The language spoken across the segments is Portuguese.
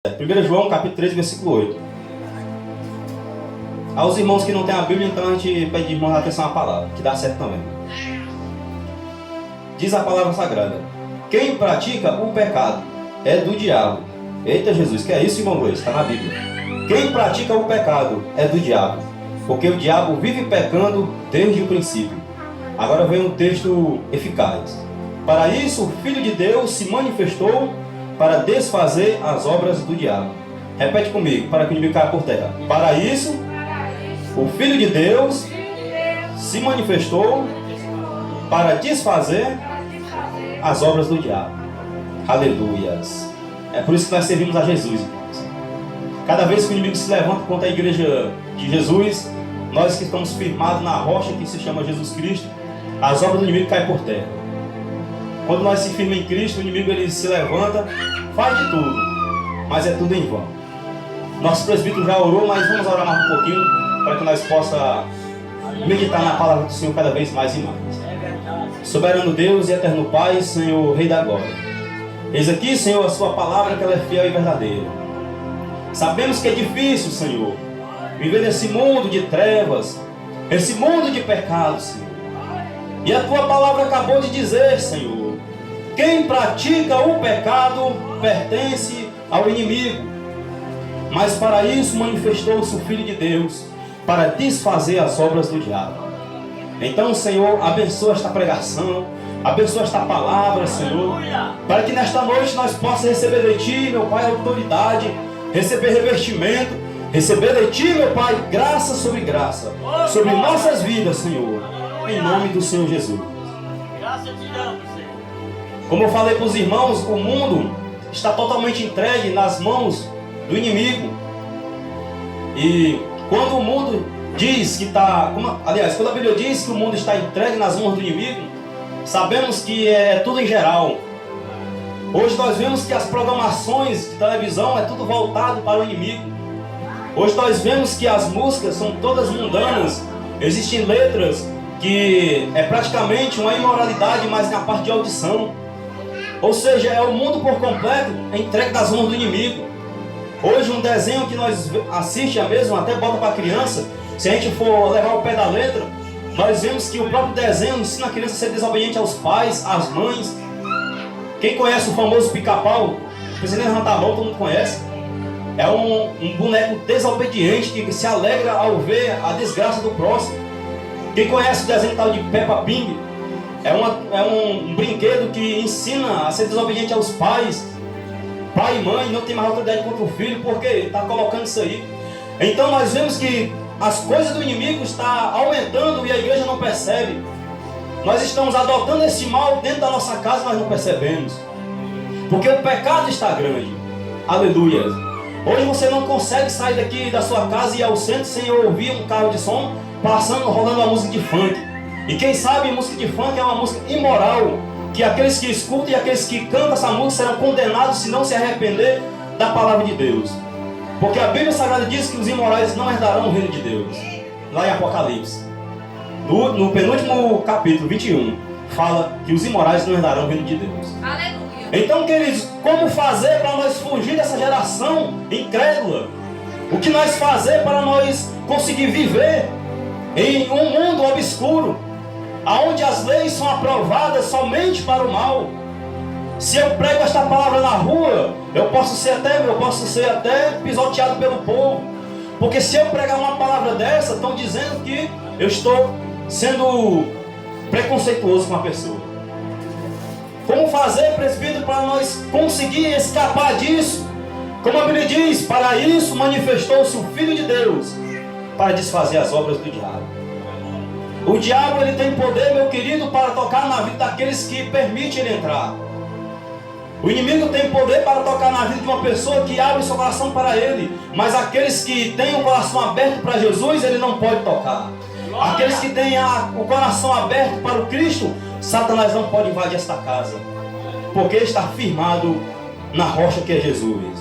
1 João, capítulo 3, versículo 8. Aos irmãos que não têm a Bíblia, então a gente pede irmãos atenção à palavra, que dá certo também. Diz a palavra sagrada: quem pratica o pecado é do diabo. Eita Jesus, que é isso, irmão Luiz? Está na Bíblia. Quem pratica o pecado é do diabo, porque o diabo vive pecando desde o princípio. Agora vem um texto eficaz. Para isso o Filho de Deus se manifestou para desfazer as obras do diabo. Repete comigo, para que o inimigo caia por terra. Para isso, o Filho de Deus se manifestou para desfazer as obras do diabo. Aleluias. É por isso que nós servimos a Jesus, irmãos. Cada vez que o inimigo se levanta contra a igreja de Jesus, nós que estamos firmados na rocha que se chama Jesus Cristo, as obras do inimigo caem por terra. Quando nós se firmamos em Cristo, o inimigo ele se levanta, faz de tudo, mas é tudo em vão. Nosso presbítero já orou, mas vamos orar mais um pouquinho para que nós possamos meditar na palavra do Senhor cada vez mais e mais. Soberano Deus e eterno Pai, Senhor, Rei da Glória. Eis aqui, Senhor, a sua palavra, que ela é fiel e verdadeira. Sabemos que é difícil, Senhor, viver nesse mundo de trevas, esse mundo de pecados, Senhor. E a tua palavra acabou de dizer, Senhor, quem pratica o pecado pertence ao inimigo. Mas para isso manifestou-se o Filho de Deus, para desfazer as obras do diabo. Então, Senhor, abençoa esta pregação, abençoa esta palavra, Senhor, para que nesta noite nós possamos receber de Ti, meu Pai, autoridade, receber revestimento, receber de Ti, meu Pai, graça sobre graça, sobre nossas vidas, Senhor, em nome do Senhor Jesus. Como eu falei para os irmãos, o mundo está totalmente entregue nas mãos do inimigo. E quando o mundo diz que está... quando a Bíblia diz que o mundo está entregue nas mãos do inimigo, sabemos que é tudo em geral. Hoje nós vemos que as programações de televisão é tudo voltado para o inimigo. Hoje nós vemos que as músicas são todas mundanas. Existem letras que é praticamente uma imoralidade, mas na parte de audição. Ou seja, é o mundo por completo entregue nas mãos do inimigo. Hoje um desenho que nós assistimos mesmo, até bota para a criança, se a gente for levar o pé da letra, nós vemos que o próprio desenho ensina a criança a ser desobediente aos pais, às mães. Quem conhece o famoso Pica-Pau, não precisa nem levantar a mão, todo mundo conhece. É um boneco desobediente que se alegra ao ver a desgraça do próximo. Quem conhece o desenho tal de Peppa Pig, é um brinquedo que ensina a ser desobediente aos pais. Pai e mãe não tem mais autoridade contra o filho, porque ele está colocando isso aí. Então nós vemos que as coisas do inimigo estão aumentando e a igreja não percebe. Nós estamos adotando esse mal dentro da nossa casa, mas não percebemos. Porque o pecado está grande. Aleluia. Hoje você não consegue sair daqui da sua casa e ir ao centro sem ouvir um carro de som passando, rolando uma música de funk. E quem sabe música de funk é uma música imoral, que aqueles que escutam e aqueles que cantam essa música serão condenados se não se arrepender da palavra de Deus. Porque a Bíblia Sagrada diz que os imorais não herdarão o reino de Deus. Lá em Apocalipse, no penúltimo capítulo 21, fala que os imorais não herdarão o reino de Deus. Aleluia. Então, queridos, como fazer para nós fugir dessa geração incrédula? O que nós fazer para nós conseguir viver em um mundo obscuro, onde as leis são aprovadas somente para o mal? Se eu prego esta palavra na rua, eu posso ser até pisoteado pelo povo. Porque se eu pregar uma palavra dessa, estão dizendo que eu estou sendo preconceituoso com a pessoa. Como fazer, presbítero, para nós conseguir escapar disso? Como a Bíblia diz, para isso manifestou-se o Filho de Deus, para desfazer as obras do diabo. O diabo ele tem poder, meu querido, para tocar na vida daqueles que permitem ele entrar. O inimigo tem poder para tocar na vida de uma pessoa que abre seu coração para ele. Mas aqueles que têm o coração aberto para Jesus, ele não pode tocar. Aqueles que têm o coração aberto para o Cristo, Satanás não pode invadir esta casa, porque ele está firmado na rocha que é Jesus.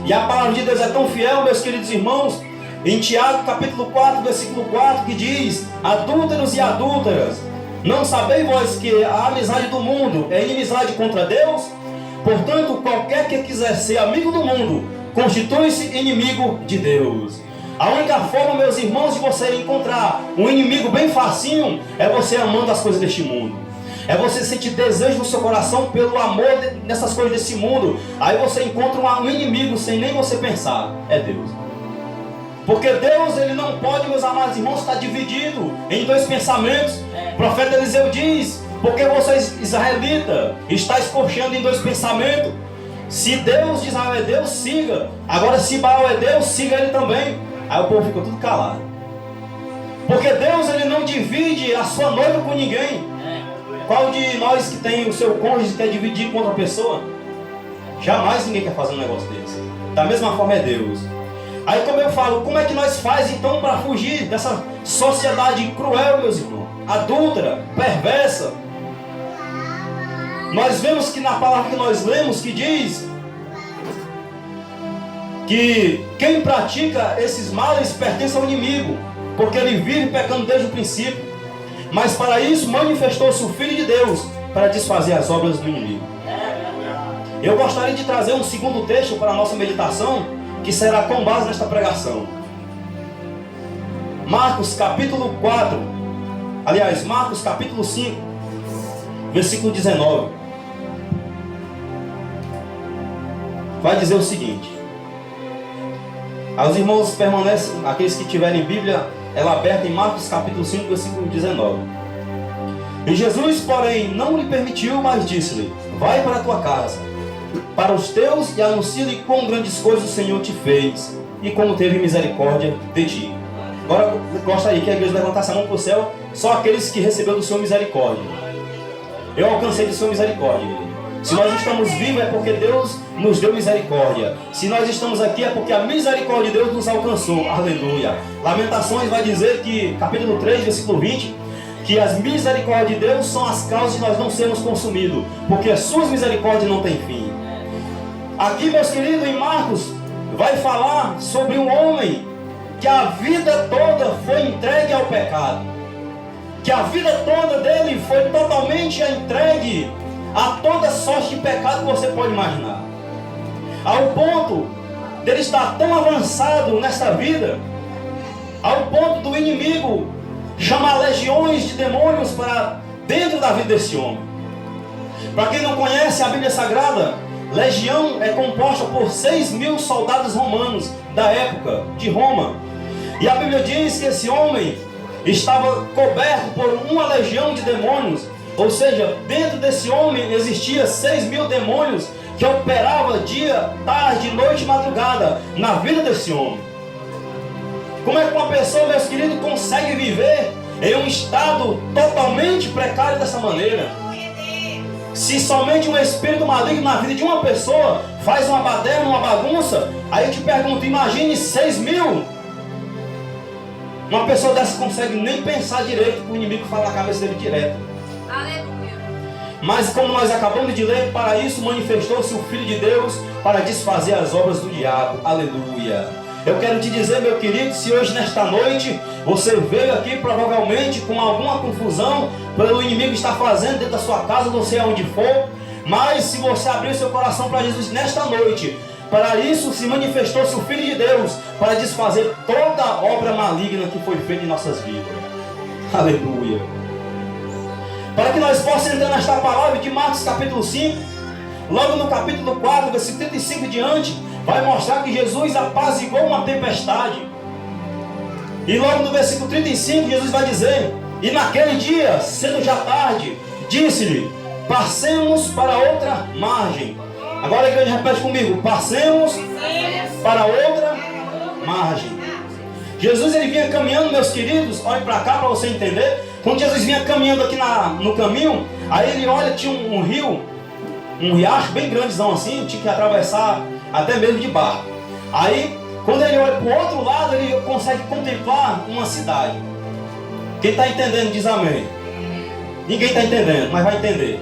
E a palavra de Deus é tão fiel, meus queridos irmãos, em Tiago capítulo 4, versículo 4, que diz: adúlteros e adúlteras, não sabeis vós que a amizade do mundo é inimizade contra Deus? Portanto, qualquer que quiser ser amigo do mundo, constitui-se inimigo de Deus. A única forma, meus irmãos, de você encontrar um inimigo bem facinho é você amando as coisas deste mundo. É você sentir desejo no seu coração pelo amor nessas coisas desse mundo. Aí você encontra um inimigo sem nem você pensar. É Deus. Porque Deus, ele não pode, meus amados irmãos, estar dividido em dois pensamentos. O profeta Eliseu diz: porque vocês, israelita, estáis cocheando em dois pensamentos. Se Deus de Israel é Deus, siga. Agora, se Baal é Deus, siga ele também. Aí o povo ficou tudo calado. Porque Deus, ele não divide a sua noiva com ninguém. Qual de nós que tem o seu cônjuge quer dividir com outra pessoa? Jamais ninguém quer fazer um negócio desse. Da mesma forma é Deus. Aí, como eu falo, como é que nós faz então para fugir dessa sociedade cruel, meus irmãos? Adúltera, perversa. Nós vemos que na palavra que nós lemos que diz que quem pratica esses males pertence ao inimigo, porque ele vive pecando desde o princípio. Mas para isso manifestou-se o Filho de Deus para desfazer as obras do inimigo. Eu gostaria de trazer um segundo texto para a nossa meditação, que será com base nesta pregação. Marcos capítulo 4, aliás, Marcos capítulo 5, versículo 19. Vai dizer o seguinte: aos irmãos permanecem, aqueles que tiverem Bíblia, ela aberta em Marcos capítulo 5, versículo 19. E Jesus, porém, não lhe permitiu, mas disse-lhe: vai para a tua casa, para os teus, e anuncia-lhe quão grandes coisas o Senhor te fez, e como teve misericórdia de ti. Agora, eu gostaria que a igreja levantasse a mão para o céu, só aqueles que receberam do Senhor misericórdia. Eu alcancei do Senhor misericórdia. Se nós estamos vivos é porque Deus nos deu misericórdia. Se nós estamos aqui é porque a misericórdia de Deus nos alcançou. Aleluia. Lamentações vai dizer que, capítulo 3, versículo 20, que as misericórdias de Deus são as causas de nós não sermos consumidos, porque as suas misericórdias não têm fim. Aqui, meus queridos, em Marcos, vai falar sobre um homem que a vida toda foi entregue ao pecado. Que a vida toda dele foi totalmente entregue a toda sorte de pecado que você pode imaginar. Ao ponto dele estar tão avançado nessa vida, ao ponto do inimigo chamar legiões de demônios para dentro da vida desse homem. Para quem não conhece a Bíblia Sagrada, legião é composta por 6.000 soldados romanos da época de Roma. E a Bíblia diz que esse homem estava coberto por uma legião de demônios. Ou seja, dentro desse homem existia 6.000 demônios que operavam dia, tarde, noite e madrugada na vida desse homem. Como é que uma pessoa, meus queridos, consegue viver em um estado totalmente precário dessa maneira? Se somente um espírito maligno na vida de uma pessoa faz uma baderna, uma bagunça, aí eu te pergunto, imagine 6.000. Uma pessoa dessa consegue nem pensar direito, que o inimigo fala na cabeça dele direto. Aleluia. Mas como nós acabamos de ler, para isso manifestou-se o Filho de Deus para desfazer as obras do diabo. Aleluia. Eu quero te dizer, meu querido, se hoje nesta noite você veio aqui provavelmente com alguma confusão pelo inimigo estar fazendo dentro da sua casa, não sei aonde for, mas se você abrir o seu coração para Jesus nesta noite, para isso se manifestou-se o Filho de Deus para desfazer toda a obra maligna que foi feita em nossas vidas. Aleluia. Para que nós possamos entrar nesta palavra de Marcos capítulo 5, logo no capítulo 4, versículo 35 diante, vai mostrar que Jesus apaziguou uma tempestade. E logo no versículo 35, Jesus vai dizer: e naquele dia, sendo já tarde, disse-lhe: passemos para outra margem. Agora a igreja repete comigo: passemos para outra margem. Jesus, ele vinha caminhando, meus queridos, olhem para cá para você entender. Quando Jesus vinha caminhando aqui no caminho, aí ele olha, tinha um rio, um riacho bem grandezão assim, tinha que atravessar até mesmo de barco. Aí, quando ele olha para o outro lado, ele consegue contemplar uma cidade. Quem está entendendo diz amém. Ninguém está entendendo, mas vai entender.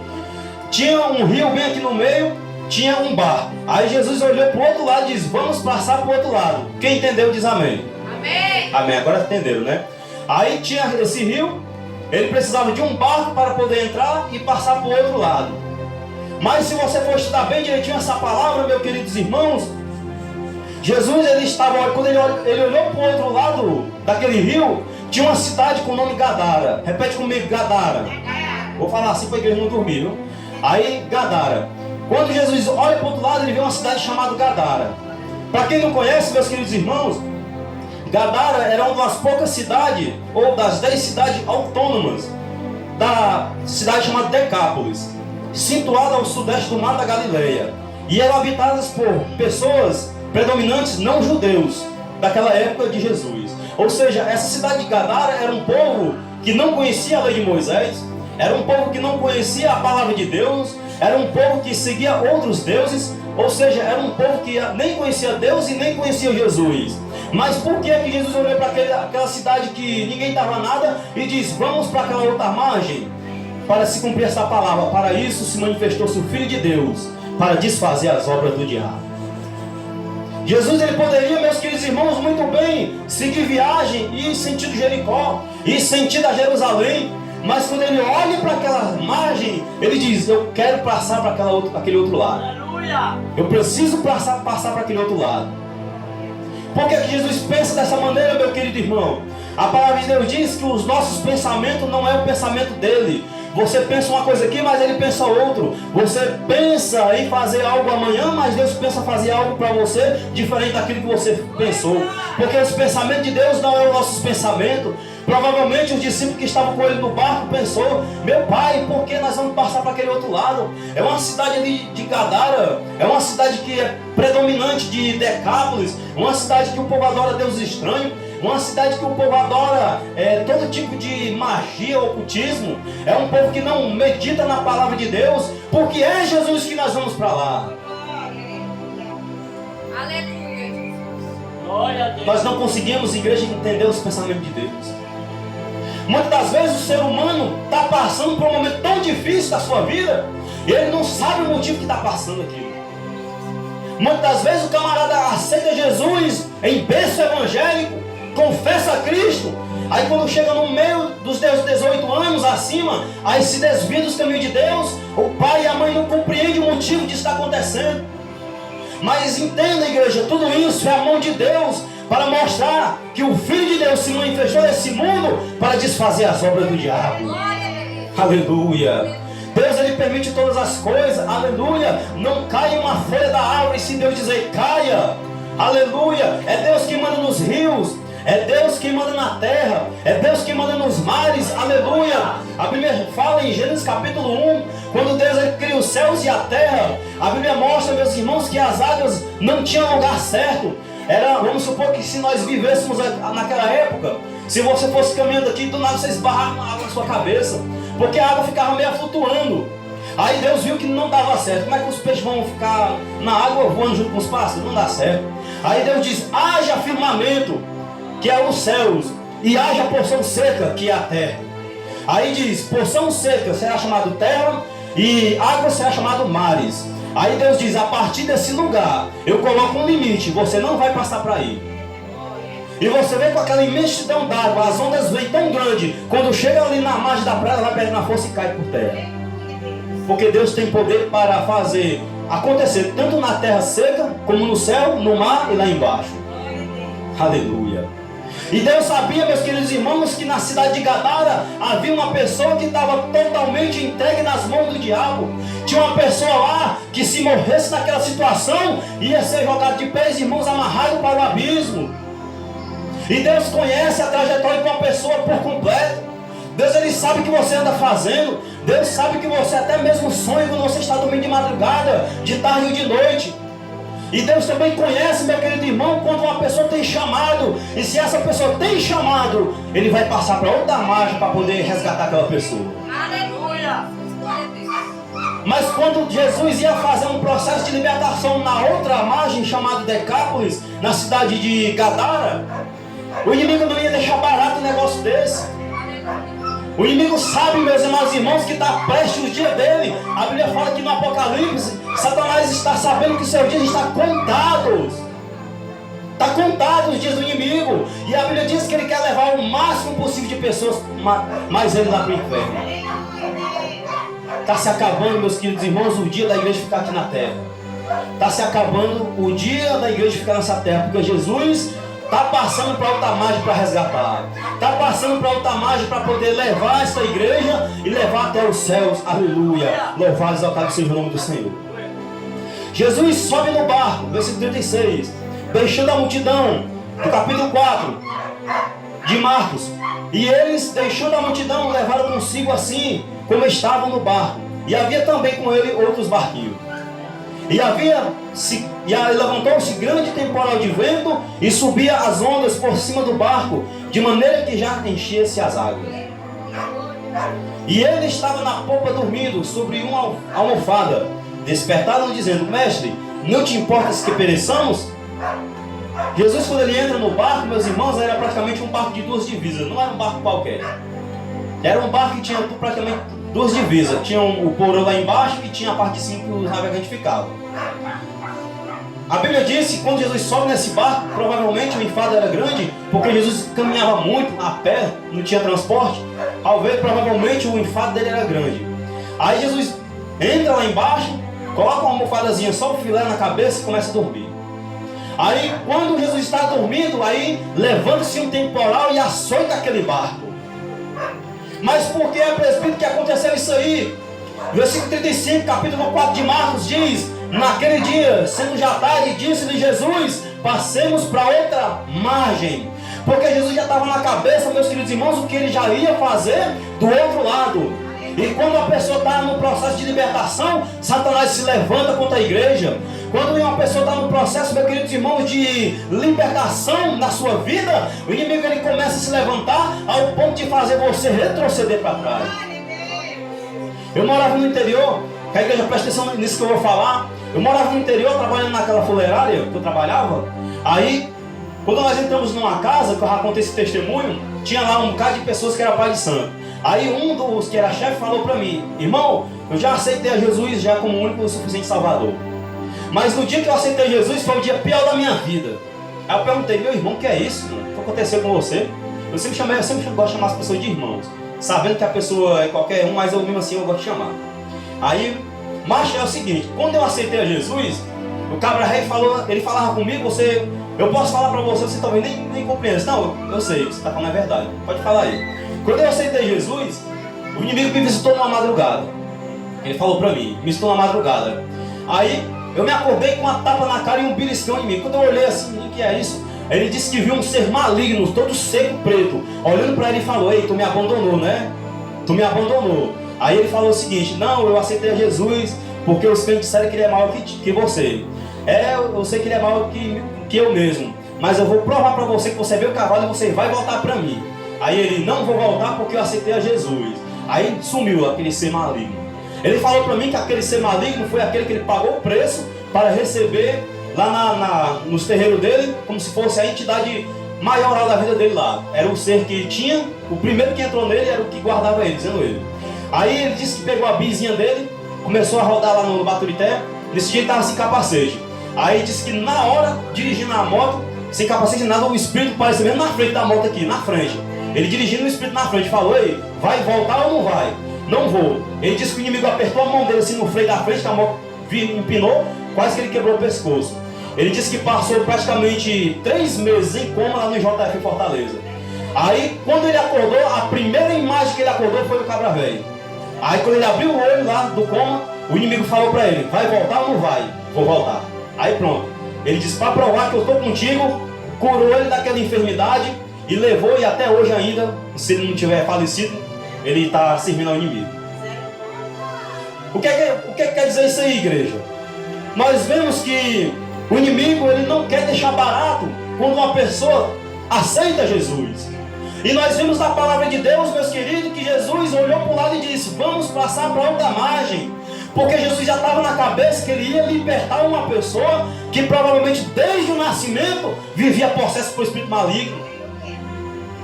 Tinha um rio bem aqui no meio, tinha um barco. Aí Jesus olhou para o outro lado e diz: vamos passar para o outro lado. Quem entendeu diz amém. Amém. Amém, agora entenderam, né? Aí tinha esse rio, ele precisava de um barco para poder entrar e passar para o outro lado. Mas se você for estudar bem direitinho essa palavra, meus queridos irmãos, Jesus, ele estava, quando ele olhou para o outro lado daquele rio, tinha uma cidade com o nome Gadara. Repete comigo, Gadara. Vou falar assim para a igreja não dormir, viu? Aí, Gadara. Quando Jesus olha para o outro lado, ele vê uma cidade chamada Gadara. Para quem não conhece, meus queridos irmãos, Gadara era uma das poucas cidades, ou das 10 cidades autônomas, da cidade chamada Decápolis, situada ao sudeste do mar da Galileia. E eram habitadas por pessoas predominantes não judeus, daquela época de Jesus. Ou seja, essa cidade de Gadara era um povo que não conhecia a lei de Moisés, era um povo que não conhecia a palavra de Deus, era um povo que seguia outros deuses, ou seja, era um povo que nem conhecia Deus e nem conhecia Jesus. Mas por que Jesus olhou para aquela cidade que ninguém dava nada e diz, vamos para aquela outra margem? Para se cumprir essa palavra. Para isso se manifestou-se o Filho de Deus, para desfazer as obras do diabo. Jesus, ele poderia, meus queridos irmãos, muito bem seguir viagem e ir sentido Jericó, ir sentido a Jerusalém. Mas quando ele olha para aquela margem, ele diz, eu quero passar para aquele outro lado. Aleluia! Eu preciso passar para aquele outro lado. Por que Jesus pensa dessa maneira, meu querido irmão? A palavra de Deus diz que os nossos pensamentos não é o pensamento dele. Você pensa uma coisa aqui, mas ele pensa outro. Você pensa em fazer algo amanhã, mas Deus pensa fazer algo para você diferente daquilo que você pensou. Porque os pensamentos de Deus não é os nossos pensamentos. Provavelmente os discípulos que estavam com ele no barco pensou, meu pai, por que nós vamos passar para aquele outro lado? É uma cidade de Gadara, é uma cidade que é predominante de Decápolis, uma cidade que o povo adora Deus estranho, uma cidade que o povo adora todo tipo de magia, ocultismo. É um povo que não medita na palavra de Deus, porque é Jesus que nós vamos para lá. Aleluia. Nós não conseguimos, igreja, entender os pensamentos de Deus. Muitas das vezes o ser humano está passando por um momento tão difícil da sua vida, e ele não sabe o motivo que está passando aquilo. Muitas das vezes o camarada aceita Jesus em berço evangélico, confessa a Cristo, aí quando chega no meio dos 18 anos acima, aí se desvia dos caminhos de Deus, o pai e a mãe não compreendem o motivo disso estar acontecendo. Mas entenda, igreja, tudo isso é a mão de Deus para mostrar que o Filho de Deus se manifestou nesse mundo para desfazer as obras do diabo. Aleluia. Deus, ele permite todas as coisas. Aleluia. Não caia uma folha da árvore se Deus dizer caia. Aleluia. É Deus que manda nos rios. É Deus que manda na terra. É Deus que manda nos mares. Aleluia. A Bíblia fala em Gênesis capítulo 1, quando Deus ele cria os céus e a terra. A Bíblia mostra, meus irmãos, que as águas não tinham lugar certo. Vamos supor que se nós vivêssemos naquela época, se você fosse caminhando aqui, do nada você esbarrar uma água na sua cabeça, porque a água ficava meio flutuando. Aí Deus viu que não dava certo. Como é que os peixes vão ficar na água voando junto com os pássaros? Não dá certo. Aí Deus diz, haja firmamento, que é os céus, e haja porção seca, que é a terra. Aí diz, porção seca será chamado terra, e água será chamado mares. Aí Deus diz, a partir desse lugar, eu coloco um limite, você não vai passar para aí. E você vê com aquela imensidão d'água, as ondas vêm tão grande, quando chega ali na margem da praia, ela vai perdendo a força e cai por terra. Porque Deus tem poder para fazer acontecer, tanto na terra seca, como no céu, no mar e lá embaixo. Aleluia. E Deus sabia, meus queridos irmãos, que na cidade de Gadara havia uma pessoa que estava totalmente entregue nas mãos do diabo. Tinha uma pessoa lá que, se morresse naquela situação, ia ser jogado de pés e mãos amarrado para o abismo. E Deus conhece a trajetória de uma pessoa por completo. Deus, ele sabe o que você anda fazendo. Deus sabe que você até mesmo sonha quando você está dormindo de madrugada, de tarde ou de noite. E Deus também conhece, meu querido irmão, quando uma pessoa tem chamado. E se essa pessoa tem chamado, ele vai passar para outra margem para poder resgatar aquela pessoa. Aleluia. Mas quando Jesus ia fazer um processo de libertação na outra margem, chamado Decápolis, na cidade de Gadara, o inimigo não ia deixar barato um negócio desse. O inimigo sabe, meus amados irmãos, que está prestes o dia dele. A Bíblia fala que no Apocalipse, Satanás está sabendo que os seus dias estão contados. Está contado os dias do inimigo. E a Bíblia diz que ele quer levar o máximo possível de pessoas, mas ele dá para o inferno. está se acabando, meus queridos irmãos, o dia da igreja ficar aqui na terra. Está se acabando o dia da igreja ficar nessa terra, porque Jesus está passando para outra margem para resgatar. Está passando para outra margem para poder levar essa igreja e levar até os céus. Aleluia. Louvado e exaltado seja o nome do Senhor. Jesus sobe no barco, versículo 36, deixando a multidão, no capítulo 4 de Marcos. E eles, deixando a multidão, levaram consigo assim como estavam no barco. E havia também com ele outros barquinhos. E levantou-se grande temporal de vento e subia as ondas por cima do barco, de maneira que já enchia-se as águas. E ele estava na popa dormindo sobre uma almofada. Despertaram dizendo: Mestre, não te importas que pereçamos? Jesus, quando ele entra no barco, meus irmãos, era praticamente um barco de duas divisas. Não era um barco qualquer. Era um barco que tinha praticamente duas divisas. Tinha o porão lá embaixo e tinha a parte de cima que os navegantes ficavam. A Bíblia diz que quando Jesus sobe nesse barco, provavelmente o enfado era grande, porque Jesus caminhava muito a pé, não tinha transporte. Ao ver, provavelmente o enfado dele era grande. Aí Jesus entra lá embaixo, coloca uma almofadazinha, só o filé na cabeça e começa a dormir. Aí quando Jesus está dormindo, aí levanta-se um temporal e açoita aquele barco. Mas por que, presbítero, que aconteceu isso aí? Versículo 35, capítulo 4 de Marcos diz: naquele dia, sendo já tarde, disse-lhe Jesus: passemos para outra margem. Porque Jesus já estava na cabeça, meus queridos irmãos, o que ele já ia fazer do outro lado. E quando a pessoa está no processo de libertação, Satanás se levanta contra a igreja. Quando uma pessoa está no processo, meus queridos irmãos, de libertação na sua vida, o inimigo ele começa a se levantar ao ponto de fazer você retroceder para trás. Eu morava no interior, que a igreja presta atenção nisso que eu vou falar. Eu morava no interior, trabalhando naquela fuleirária que eu trabalhava. Aí, quando nós entramos numa casa, que eu já contei esse testemunho, tinha lá um bocado de pessoas que era pai de santo. Aí um dos que era chefe falou para mim: irmão, eu já aceitei a Jesus já como o único e suficiente Salvador. Mas no dia que eu aceitei Jesus foi o dia pior da minha vida. Aí eu perguntei: meu irmão, o que é isso? O que aconteceu com você? Eu sempre gosto de chamar as pessoas de irmãos, sabendo que a pessoa é qualquer um, mas eu mesmo assim eu gosto de chamar. Aí, mas é o seguinte: quando eu aceitei a Jesus, o cabra rei falou, ele falava comigo: eu posso falar para você, você talvez nem compreenda. Não, eu sei, você está falando a verdade, pode falar aí. Quando eu aceitei Jesus, o inimigo me visitou numa madrugada. Ele falou pra mim, me visitou numa madrugada. Aí eu me acordei com uma tapa na cara e um beliscão em mim. Quando eu olhei assim, o que é isso? Ele disse que viu um ser maligno, todo seco, preto, olhando pra ele e falou: ei, tu me abandonou, né? Tu me abandonou. Aí ele falou o seguinte: não, eu aceitei a Jesus porque os crentes disseram que ele é maior que você. Eu sei que ele é maior que eu mesmo, mas eu vou provar pra você que você veio o cavalo e você vai voltar pra mim. Aí ele: não vou voltar porque eu aceitei a Jesus. Aí sumiu aquele ser maligno. Ele falou para mim que aquele ser maligno foi aquele que ele pagou o preço para receber lá nos terreiros dele, como se fosse a entidade maioral da vida dele lá. Era o ser que tinha, o primeiro que entrou nele era o que guardava ele, dizendo ele. Aí ele disse que pegou a bizinha dele, começou a rodar lá no Baturité. Nesse dia ele estava sem capacete. Aí disse que na hora, dirigindo a moto, sem capacete nada, o espírito parecia mesmo na frente da moto aqui, na frente. Ele dirigindo o espírito na frente, falou: ei, vai voltar ou não vai? Não vou. Ele disse que o inimigo apertou a mão dele assim no freio da frente, que a moto empinou, quase que ele quebrou o pescoço. Ele disse que passou praticamente 3 meses em coma lá no JF Fortaleza. Aí quando ele acordou, a primeira imagem que ele acordou foi o cabra velho. Aí quando ele abriu o olho lá do coma, o inimigo falou para ele: vai voltar ou não vai? Vou voltar. Aí pronto. Ele disse: para provar que eu estou contigo, curou ele daquela enfermidade e levou, e até hoje ainda, se ele não tiver falecido, ele está servindo ao inimigo. O que quer dizer isso aí, igreja? Nós vemos que o inimigo ele não quer deixar barato quando uma pessoa aceita Jesus. E nós vimos na palavra de Deus, meus queridos, que Jesus olhou para o lado e disse: vamos passar para outra margem. Porque Jesus já estava na cabeça que ele ia libertar uma pessoa que provavelmente desde o nascimento vivia possesso por espírito maligno.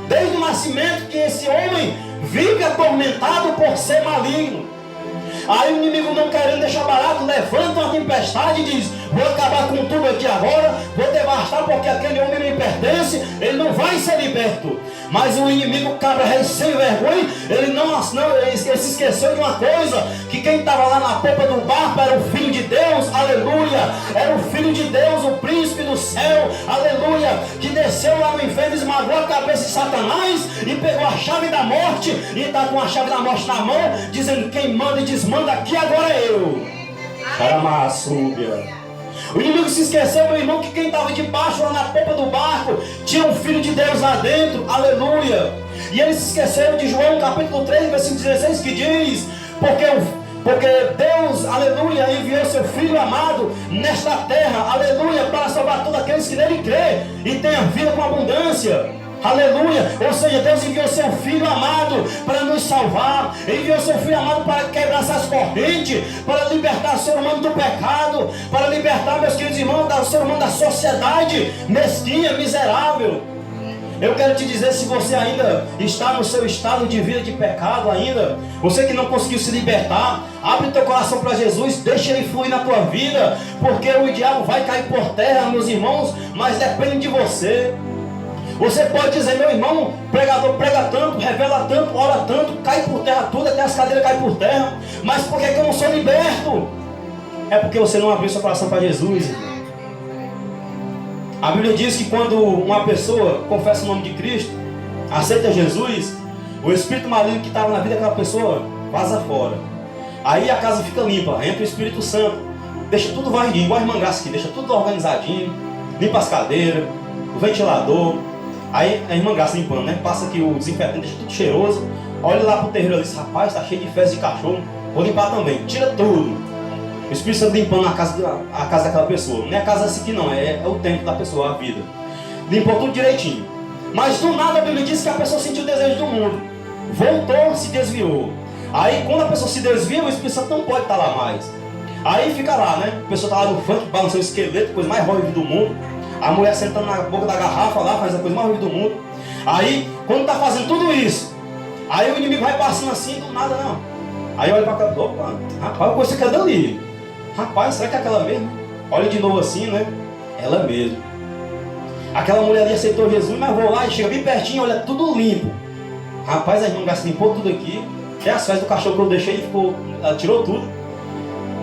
Desde o nascimento que esse homem vive atormentado por ser maligno. Aí o inimigo, não querendo deixar barato, levanta uma tempestade e diz: vou acabar com tudo aqui agora, vou devastar porque aquele homem me pertence, ele não vai ser liberto. Mas o inimigo cabra rei sem vergonha, ele se esqueceu de uma coisa, que quem estava lá na popa do barco era o Filho de Deus, aleluia, era o Filho de Deus, o príncipe do céu, aleluia, que desceu lá no inferno, esmagou a cabeça de Satanás e pegou a chave da morte, e está com a chave da morte na mão, dizendo: quem manda e desmanda aqui agora é eu. Caramassúbia. O inimigo se esqueceu, meu irmão, que quem estava debaixo lá na popa do barco tinha um Filho de Deus lá dentro, aleluia. E ele se esqueceu de João capítulo 3, versículo 16, que diz: porque Deus, aleluia, enviou seu Filho amado nesta terra, aleluia, para salvar todos aqueles que nele crê e tenha vida com abundância. Aleluia, ou seja, Deus enviou seu Filho amado para nos salvar, enviou seu Filho amado para quebrar essas correntes, para libertar o ser humano do pecado, para libertar, meus queridos irmãos, o ser humano da sociedade mesquinha, miserável. Eu quero te dizer, se você ainda está no seu estado de vida de pecado ainda, você que não conseguiu se libertar, abre teu coração para Jesus, deixa ele fluir na tua vida, porque o diabo vai cair por terra, meus irmãos, mas depende de você. Você pode dizer: meu irmão, pregador prega tanto, revela tanto, ora tanto, cai por terra tudo, até as cadeiras caem por terra. Mas por que eu não sou liberto? É porque você não abriu seu coração para Jesus. A Bíblia diz que quando uma pessoa confessa o nome de Cristo, aceita Jesus, o espírito maligno que estava na vida daquela pessoa vaza fora. Aí a casa fica limpa, entra o Espírito Santo, deixa tudo varridinho, igual a irmã Graça aqui, deixa tudo organizadinho, limpa as cadeiras, o ventilador. Aí a irmã Graça limpando, né? Passa aqui o desinfetante, deixa tudo cheiroso. Olha lá pro terreiro ali e diz: rapaz, tá cheio de fezes de cachorro, vou limpar também. Tira tudo. O Espírito Santo limpando a casa daquela pessoa. Não é a casa assim que não, é o templo da pessoa, a vida. Limpou tudo direitinho. Mas do nada a Bíblia diz que a pessoa sentiu o desejo do mundo. Voltou, se desviou. Aí quando a pessoa se desvia, o Espírito Santo não pode estar lá mais. Aí fica lá, né? A pessoa está lá no funk, balançando o esqueleto, coisa mais horrível do mundo. A mulher sentando na boca da garrafa lá, faz a coisa mais horrível do mundo. Aí, quando está fazendo tudo isso, aí o inimigo vai passando assim, do nada não. Aí olha para aquela, opa, rapaz, eu conheço aquela dali. Rapaz, será que é aquela mesmo? Olha de novo assim, né? Ela mesmo. Aquela mulher ali aceitou Jesus, mas vou lá e chega bem pertinho, olha, tudo limpo. Rapaz, a irmã Graça limpou tudo aqui. Até as fezes do cachorro que eu deixei, ela tirou tudo.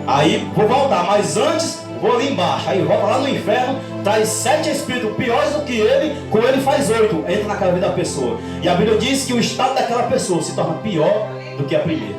Aí vou voltar, mas antes vou ali embaixo. Aí volta lá no inferno, traz 7 espíritos piores do que ele, com ele faz 8. Entra naquela vida da pessoa. E a Bíblia diz que o estado daquela pessoa se torna pior do que a primeira.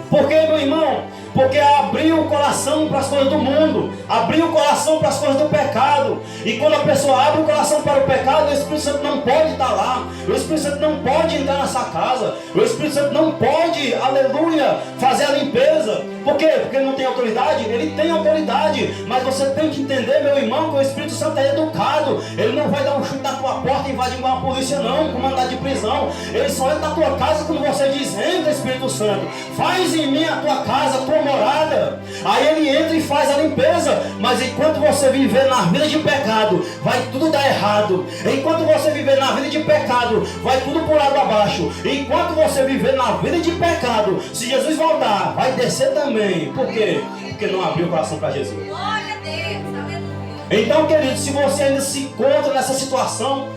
Por quê, meu irmão? Porque abriu o coração para as coisas do mundo, abriu o coração para as coisas do pecado. E quando a pessoa abre o coração para o pecado, o Espírito Santo não pode estar lá, o Espírito Santo não pode entrar nessa casa, o Espírito Santo não pode, aleluia, fazer a limpeza. Por quê? Porque ele não tem autoridade? Ele tem autoridade, mas você tem que entender, meu irmão, que o Espírito Santo é educado. Ele não vai dar um chute na tua porta e invadir igual a polícia não, com mandado de prisão. Ele só entra na tua casa quando você diz: entra, Espírito Santo, faz em mim a tua casa, a tua morada. Aí ele entra e faz a limpeza. Mas enquanto você viver na vida de pecado, vai tudo dar errado. Enquanto você viver na vida de pecado, vai tudo por água abaixo. Enquanto você viver na vida de pecado, se Jesus voltar, vai descer também. Por quê? Porque não abriu o coração para Jesus. Glória a Deus, aleluia. Então, querido, se você ainda se encontra nessa situação,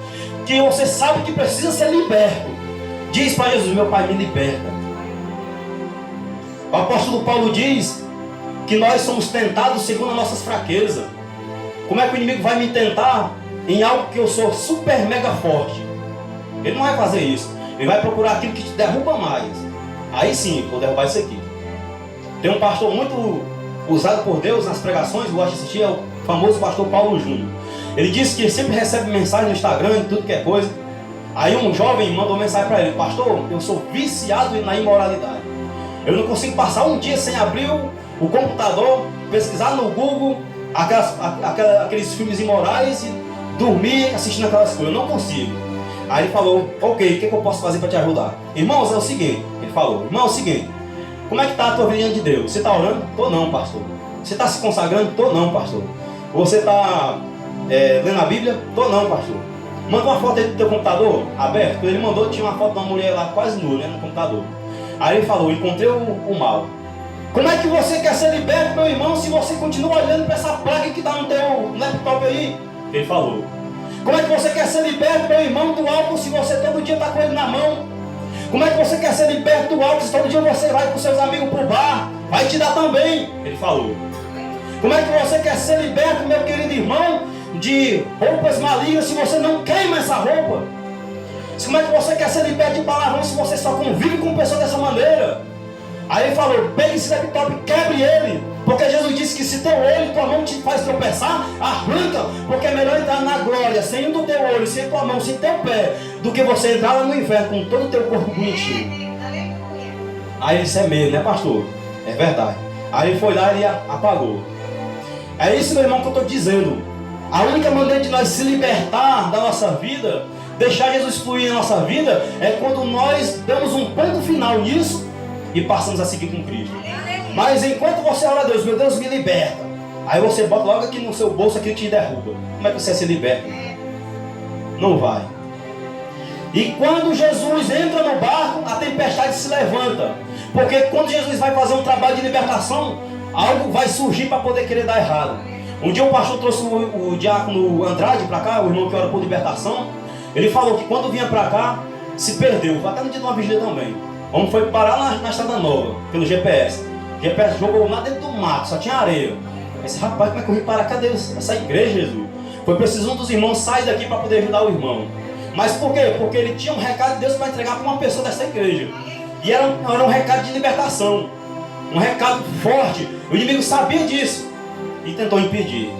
que você sabe que precisa ser liberto, diz para Jesus: meu Pai, me liberta. O apóstolo Paulo diz que nós somos tentados segundo as nossas fraquezas. Como é que o inimigo vai me tentar em algo que eu sou super mega forte? Ele não vai fazer isso. Ele vai procurar aquilo que te derruba mais. Aí sim, vou derrubar isso aqui. Tem um pastor muito usado por Deus nas pregações, eu gosto de assistir, é o famoso pastor Paulo Júnior. Ele disse que sempre recebe mensagem no Instagram, tudo que é coisa. Aí um jovem mandou mensagem para ele: pastor, eu sou viciado na imoralidade. Eu não consigo passar um dia sem abrir o computador, pesquisar no Google aqueles filmes imorais e dormir assistindo aquelas coisas. Eu não consigo. Aí ele falou: ok, o que eu posso fazer para te ajudar? Irmãos, é o seguinte. Ele falou: irmão, é o seguinte. Como é que está a tua vida diante de Deus? Você está orando? Tô não, pastor. Você está se consagrando? Tô não, pastor. Você está lendo a Bíblia? Tô não, pastor. Manda uma foto aí do teu computador aberto. Quando ele mandou, tinha uma foto de uma mulher lá quase nua, né, no computador. Aí ele falou: encontrei o mal. Como é que você quer ser liberto, meu irmão, se você continua olhando para essa placa que está no teu laptop aí? Ele falou: Como é que você quer ser liberto, meu irmão, do álcool se você todo dia está com ele na mão? Como é que você quer ser liberto do álcool se todo dia você vai com seus amigos para o bar? Vai te dar também, ele falou. Como é que você quer ser liberto, meu querido irmão, de roupas malignas se você não queima essa roupa? Como é que você quer ser liberto de palavrão se você só convive com pessoas dessa maneira? Aí ele falou, pegue esse laptop e quebre ele. Porque Jesus disse que se teu olho e tua mão te faz tropeçar, arranca. Porque é melhor entrar na glória sem o teu olho, sem tua mão, sem teu pé, do que você entrar lá no inferno com todo o teu corpo bonitinho. Aí ele disse, é mesmo, né, pastor? É verdade. Aí ele foi lá e apagou. É isso, meu irmão, que eu estou dizendo. A única maneira de nós se libertar da nossa vida, deixar Jesus fluir na nossa vida, é quando nós damos um ponto final nisso e passamos a seguir com Cristo. Mas enquanto você ora a Deus, meu Deus, me liberta. Aí você bota logo aqui no seu bolso, aqui te derruba. Como é que você se liberta? Não vai. E quando Jesus entra no barco, a tempestade se levanta. Porque quando Jesus vai fazer um trabalho de libertação, algo vai surgir para poder querer dar errado. Um dia o pastor trouxe o diácono Andrade para cá, o irmão que ora por libertação. Ele falou que quando vinha para cá, se perdeu. Até no dia de uma vigília também. O homem foi parar na Estrada Nova, pelo GPS. O GPS jogou lá dentro do mato, só tinha areia. Esse rapaz, como é que eu vim parar? Cadê essa igreja, Jesus? Foi preciso um dos irmãos sair daqui para poder ajudar o irmão. Mas por quê? Porque ele tinha um recado de Deus para entregar para uma pessoa dessa igreja. E era um recado de libertação. Um recado forte. O inimigo sabia disso e tentou impedir.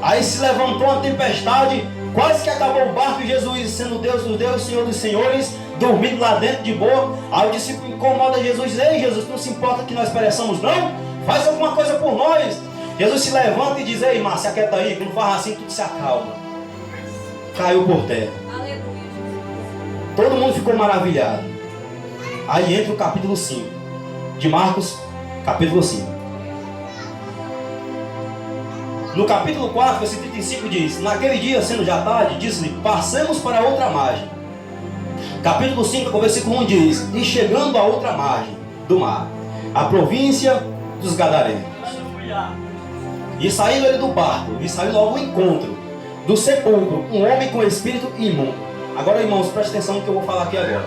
Aí se levantou uma tempestade, quase que acabou o barco, e Jesus, sendo Deus dos deuses, Senhor dos senhores, dormindo lá dentro de boa. Aí o discípulo incomoda Jesus, diz, ei Jesus, não se importa que nós pereçamos não? Faz alguma coisa por nós. Jesus se levanta e diz, ei irmã, se aquieta aí, quando faz assim tudo se acalma. Caiu por terra. Todo mundo ficou maravilhado. Aí entra o capítulo 5 de Marcos, capítulo 5. No capítulo 4, versículo 35 diz, naquele dia, sendo já tarde, disse-lhe, passemos para outra margem. Capítulo 5, versículo 1 diz, e chegando a outra margem do mar, a província dos Gadarenos. E saiu ele do barco, e saiu logo ao encontro do sepulcro, um homem com espírito imundo. Agora, irmãos, preste atenção no que eu vou falar aqui agora.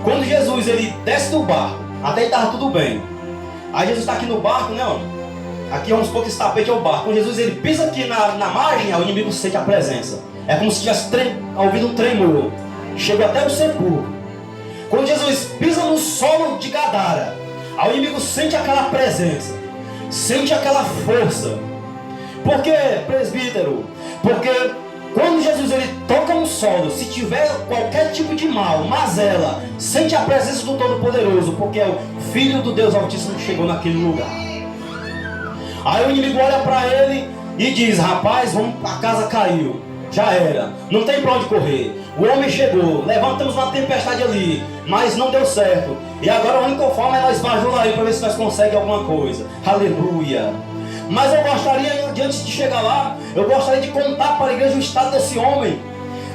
Quando Jesus ele desce do barco, até aí estava tudo bem. Aí Jesus está aqui no barco, né? Ó. Aqui vamos supor que esse tapete é o barco. Quando Jesus ele pisa aqui na margem, o inimigo sente a presença. É como se tivesse ouvido um tremor. Chega até o sepulcro. Quando Jesus pisa no solo de Gadara, o inimigo sente aquela presença, sente aquela força. Por quê, presbítero? Porque quando Jesus ele toca no solo, se tiver qualquer tipo de mal, mazela, sente a presença do Todo-Poderoso, porque é o Filho do Deus Altíssimo que chegou naquele lugar. Aí o inimigo olha para ele e diz, rapaz, a casa caiu, já era, não tem para onde correr. O homem chegou, levantamos uma tempestade ali, mas não deu certo. E agora a única forma é nós bajular aí para ver se nós conseguimos alguma coisa. Aleluia. Mas eu gostaria, antes de chegar lá, eu gostaria de contar para a igreja o estado desse homem.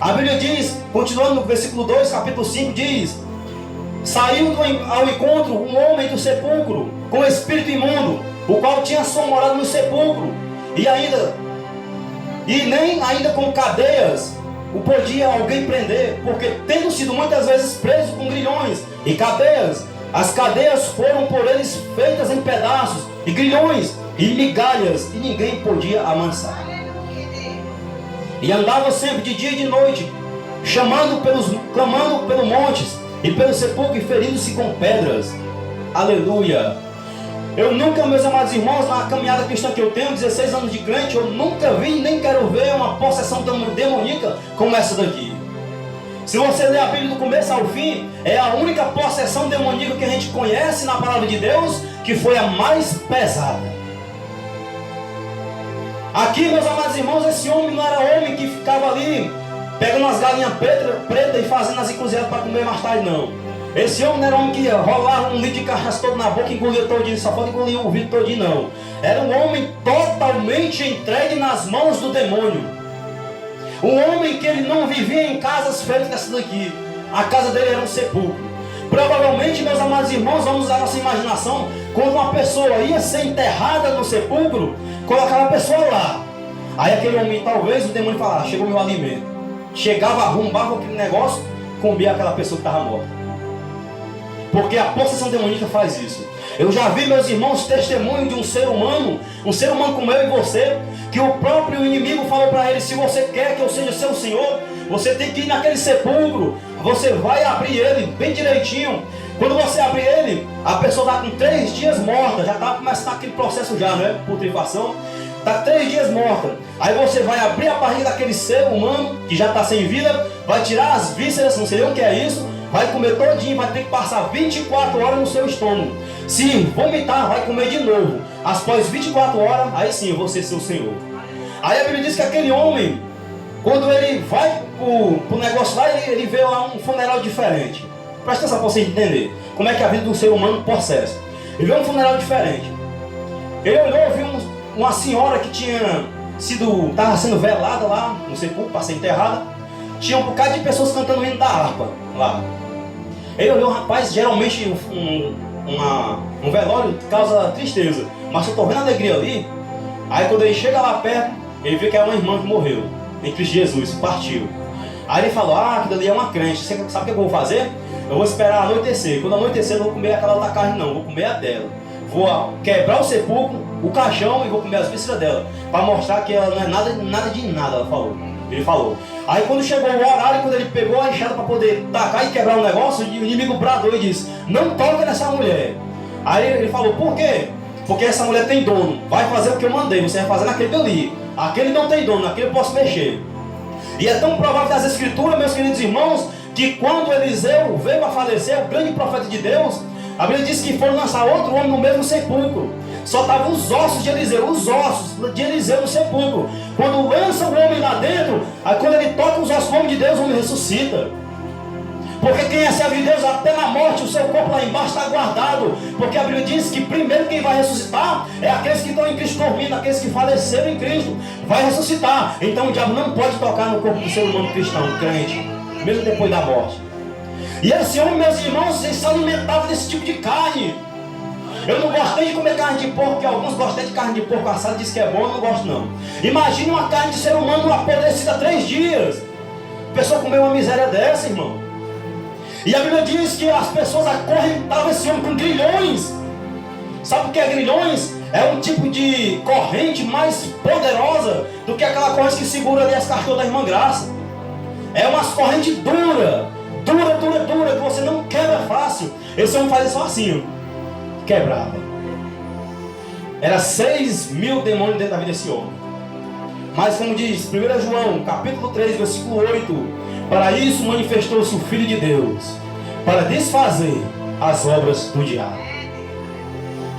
A Bíblia diz, continuando no versículo 2, capítulo 5, diz, saiu ao encontro um homem do sepulcro, com espírito imundo, o qual tinha sua morada no sepulcro, e nem ainda com cadeias o podia alguém prender, porque tendo sido muitas vezes preso com grilhões e cadeias, as cadeias foram por eles feitas em pedaços, e grilhões e migalhas, e ninguém podia amansar. E andava sempre de dia e de noite, clamando pelos montes e pelos sepulcros, e ferindo-se com pedras. Aleluia. Eu nunca, meus amados irmãos, na caminhada cristã que eu tenho, 16 anos de crente, eu nunca vi, nem quero ver uma possessão demoníaca como essa daqui. Se você ler a Bíblia do começo ao fim, é a única possessão demoníaca que a gente conhece na palavra de Deus, que foi a mais pesada. Aqui, meus amados irmãos, esse homem não era homem que ficava ali pegando as galinhas pretas e fazendo as encruzilhadas para comer mais tarde, não. Esse homem não era homem que rolava um litro de cachaça todo na boca e engolia todinho, só pode engolir o vidro todinho, não. Era um homem totalmente entregue nas mãos do demônio. Um homem que ele não vivia em casas feitas dessa daqui. A casa dele era um sepulcro. Provavelmente, meus amados irmãos, vamos usar nossa imaginação, quando uma pessoa ia ser enterrada no sepulcro, colocava a pessoa lá. Aí aquele homem, talvez o demônio falasse, chegou o meu alimento. Chegava, arrombava aquele negócio, comia aquela pessoa que estava morta. Porque a possessão demoníaca faz isso. Eu já vi, meus irmãos, testemunho de um ser humano como eu e você, que o próprio inimigo falou para ele: se você quer que eu seja seu senhor, você tem que ir naquele sepulcro, você vai abrir ele bem direitinho. Quando você abrir ele, a pessoa está com 3 dias morta, já está começando aquele processo já, né? Putrefação. Está 3 dias morta. Aí você vai abrir a barriga daquele ser humano que já está sem vida, vai tirar as vísceras, não sei o que é isso, vai comer todinho, vai ter que passar 24 horas no seu estômago. Se vomitar, vai comer de novo. Após 24 horas, aí sim eu vou ser seu senhor. Aí a Bíblia diz que aquele homem, quando ele vai pro negócio lá, ele vê lá um funeral diferente. Presta atenção para você entender como é que é a vida do ser humano possessa. Ele vê um funeral diferente. Ele olhou, viu uma senhora que estava sendo velada lá no sepulcro para ser enterrada. Tinha um bocado de pessoas cantando o hino da harpa lá. Ele olhou, rapaz, geralmente um velório causa tristeza, mas eu estou vendo alegria ali. Aí quando ele chega lá perto, ele vê que é uma irmã que morreu em Cristo Jesus, partiu. Aí ele falou: aquilo ali é uma crente, você sabe o que eu vou fazer? Eu vou esperar anoitecer. Quando anoitecer, eu não vou comer aquela outra carne não, vou comer a dela. Vou quebrar o sepulcro, o caixão, e vou comer as vísceras dela, para mostrar que ela não é nada de nada, ela falou. Ele falou. Aí quando chegou o horário, quando ele pegou a enxada para poder tacar e quebrar o negócio, o inimigo bradou e disse: não toca nessa mulher. Aí ele falou: por quê? Porque essa mulher tem dono, vai fazer o que eu mandei, você vai fazer naquele ali. Aquele não tem dono, aquele eu posso mexer. E é tão provável das escrituras, meus queridos irmãos, que quando Eliseu veio a falecer, o grande profeta de Deus, a Bíblia diz que foram lançar outro homem no mesmo sepulcro. Só estavam os ossos de Eliseu no sepulcro. Quando lança o homem lá dentro, aí quando ele toca os ossos do homem de Deus, o homem ressuscita. Porque quem é servo de Deus, até na morte, o seu corpo lá embaixo está guardado. Porque a Bíblia diz que primeiro quem vai ressuscitar é aqueles que estão em Cristo dormindo, aqueles que faleceram em Cristo. Vai ressuscitar. Então o diabo não pode tocar no corpo do ser humano cristão, crente, mesmo depois da morte. E esse homem, meus irmãos, ele se alimentava desse tipo de carne. Eu não gostei de comer carne de porco, porque alguns gostam de carne de porco assado, diz que é bom, eu não gosto não. Imagina uma carne de ser humano apodrecida há 3 dias. A pessoa comeu uma miséria dessa, irmão. E a Bíblia diz que as pessoas acorrentavam esse homem com grilhões. Sabe o que é grilhões? É um tipo de corrente mais poderosa do que aquela corrente que segura ali as cachorras da irmã Graça. É uma corrente dura, que você não quebra fácil. Esse homem fazia só assim, quebrava. Era 6.000 demônios dentro da vida desse homem. Mas como diz 1 João, capítulo 3, versículo 8, para isso manifestou-se o Filho de Deus, para desfazer as obras do diabo.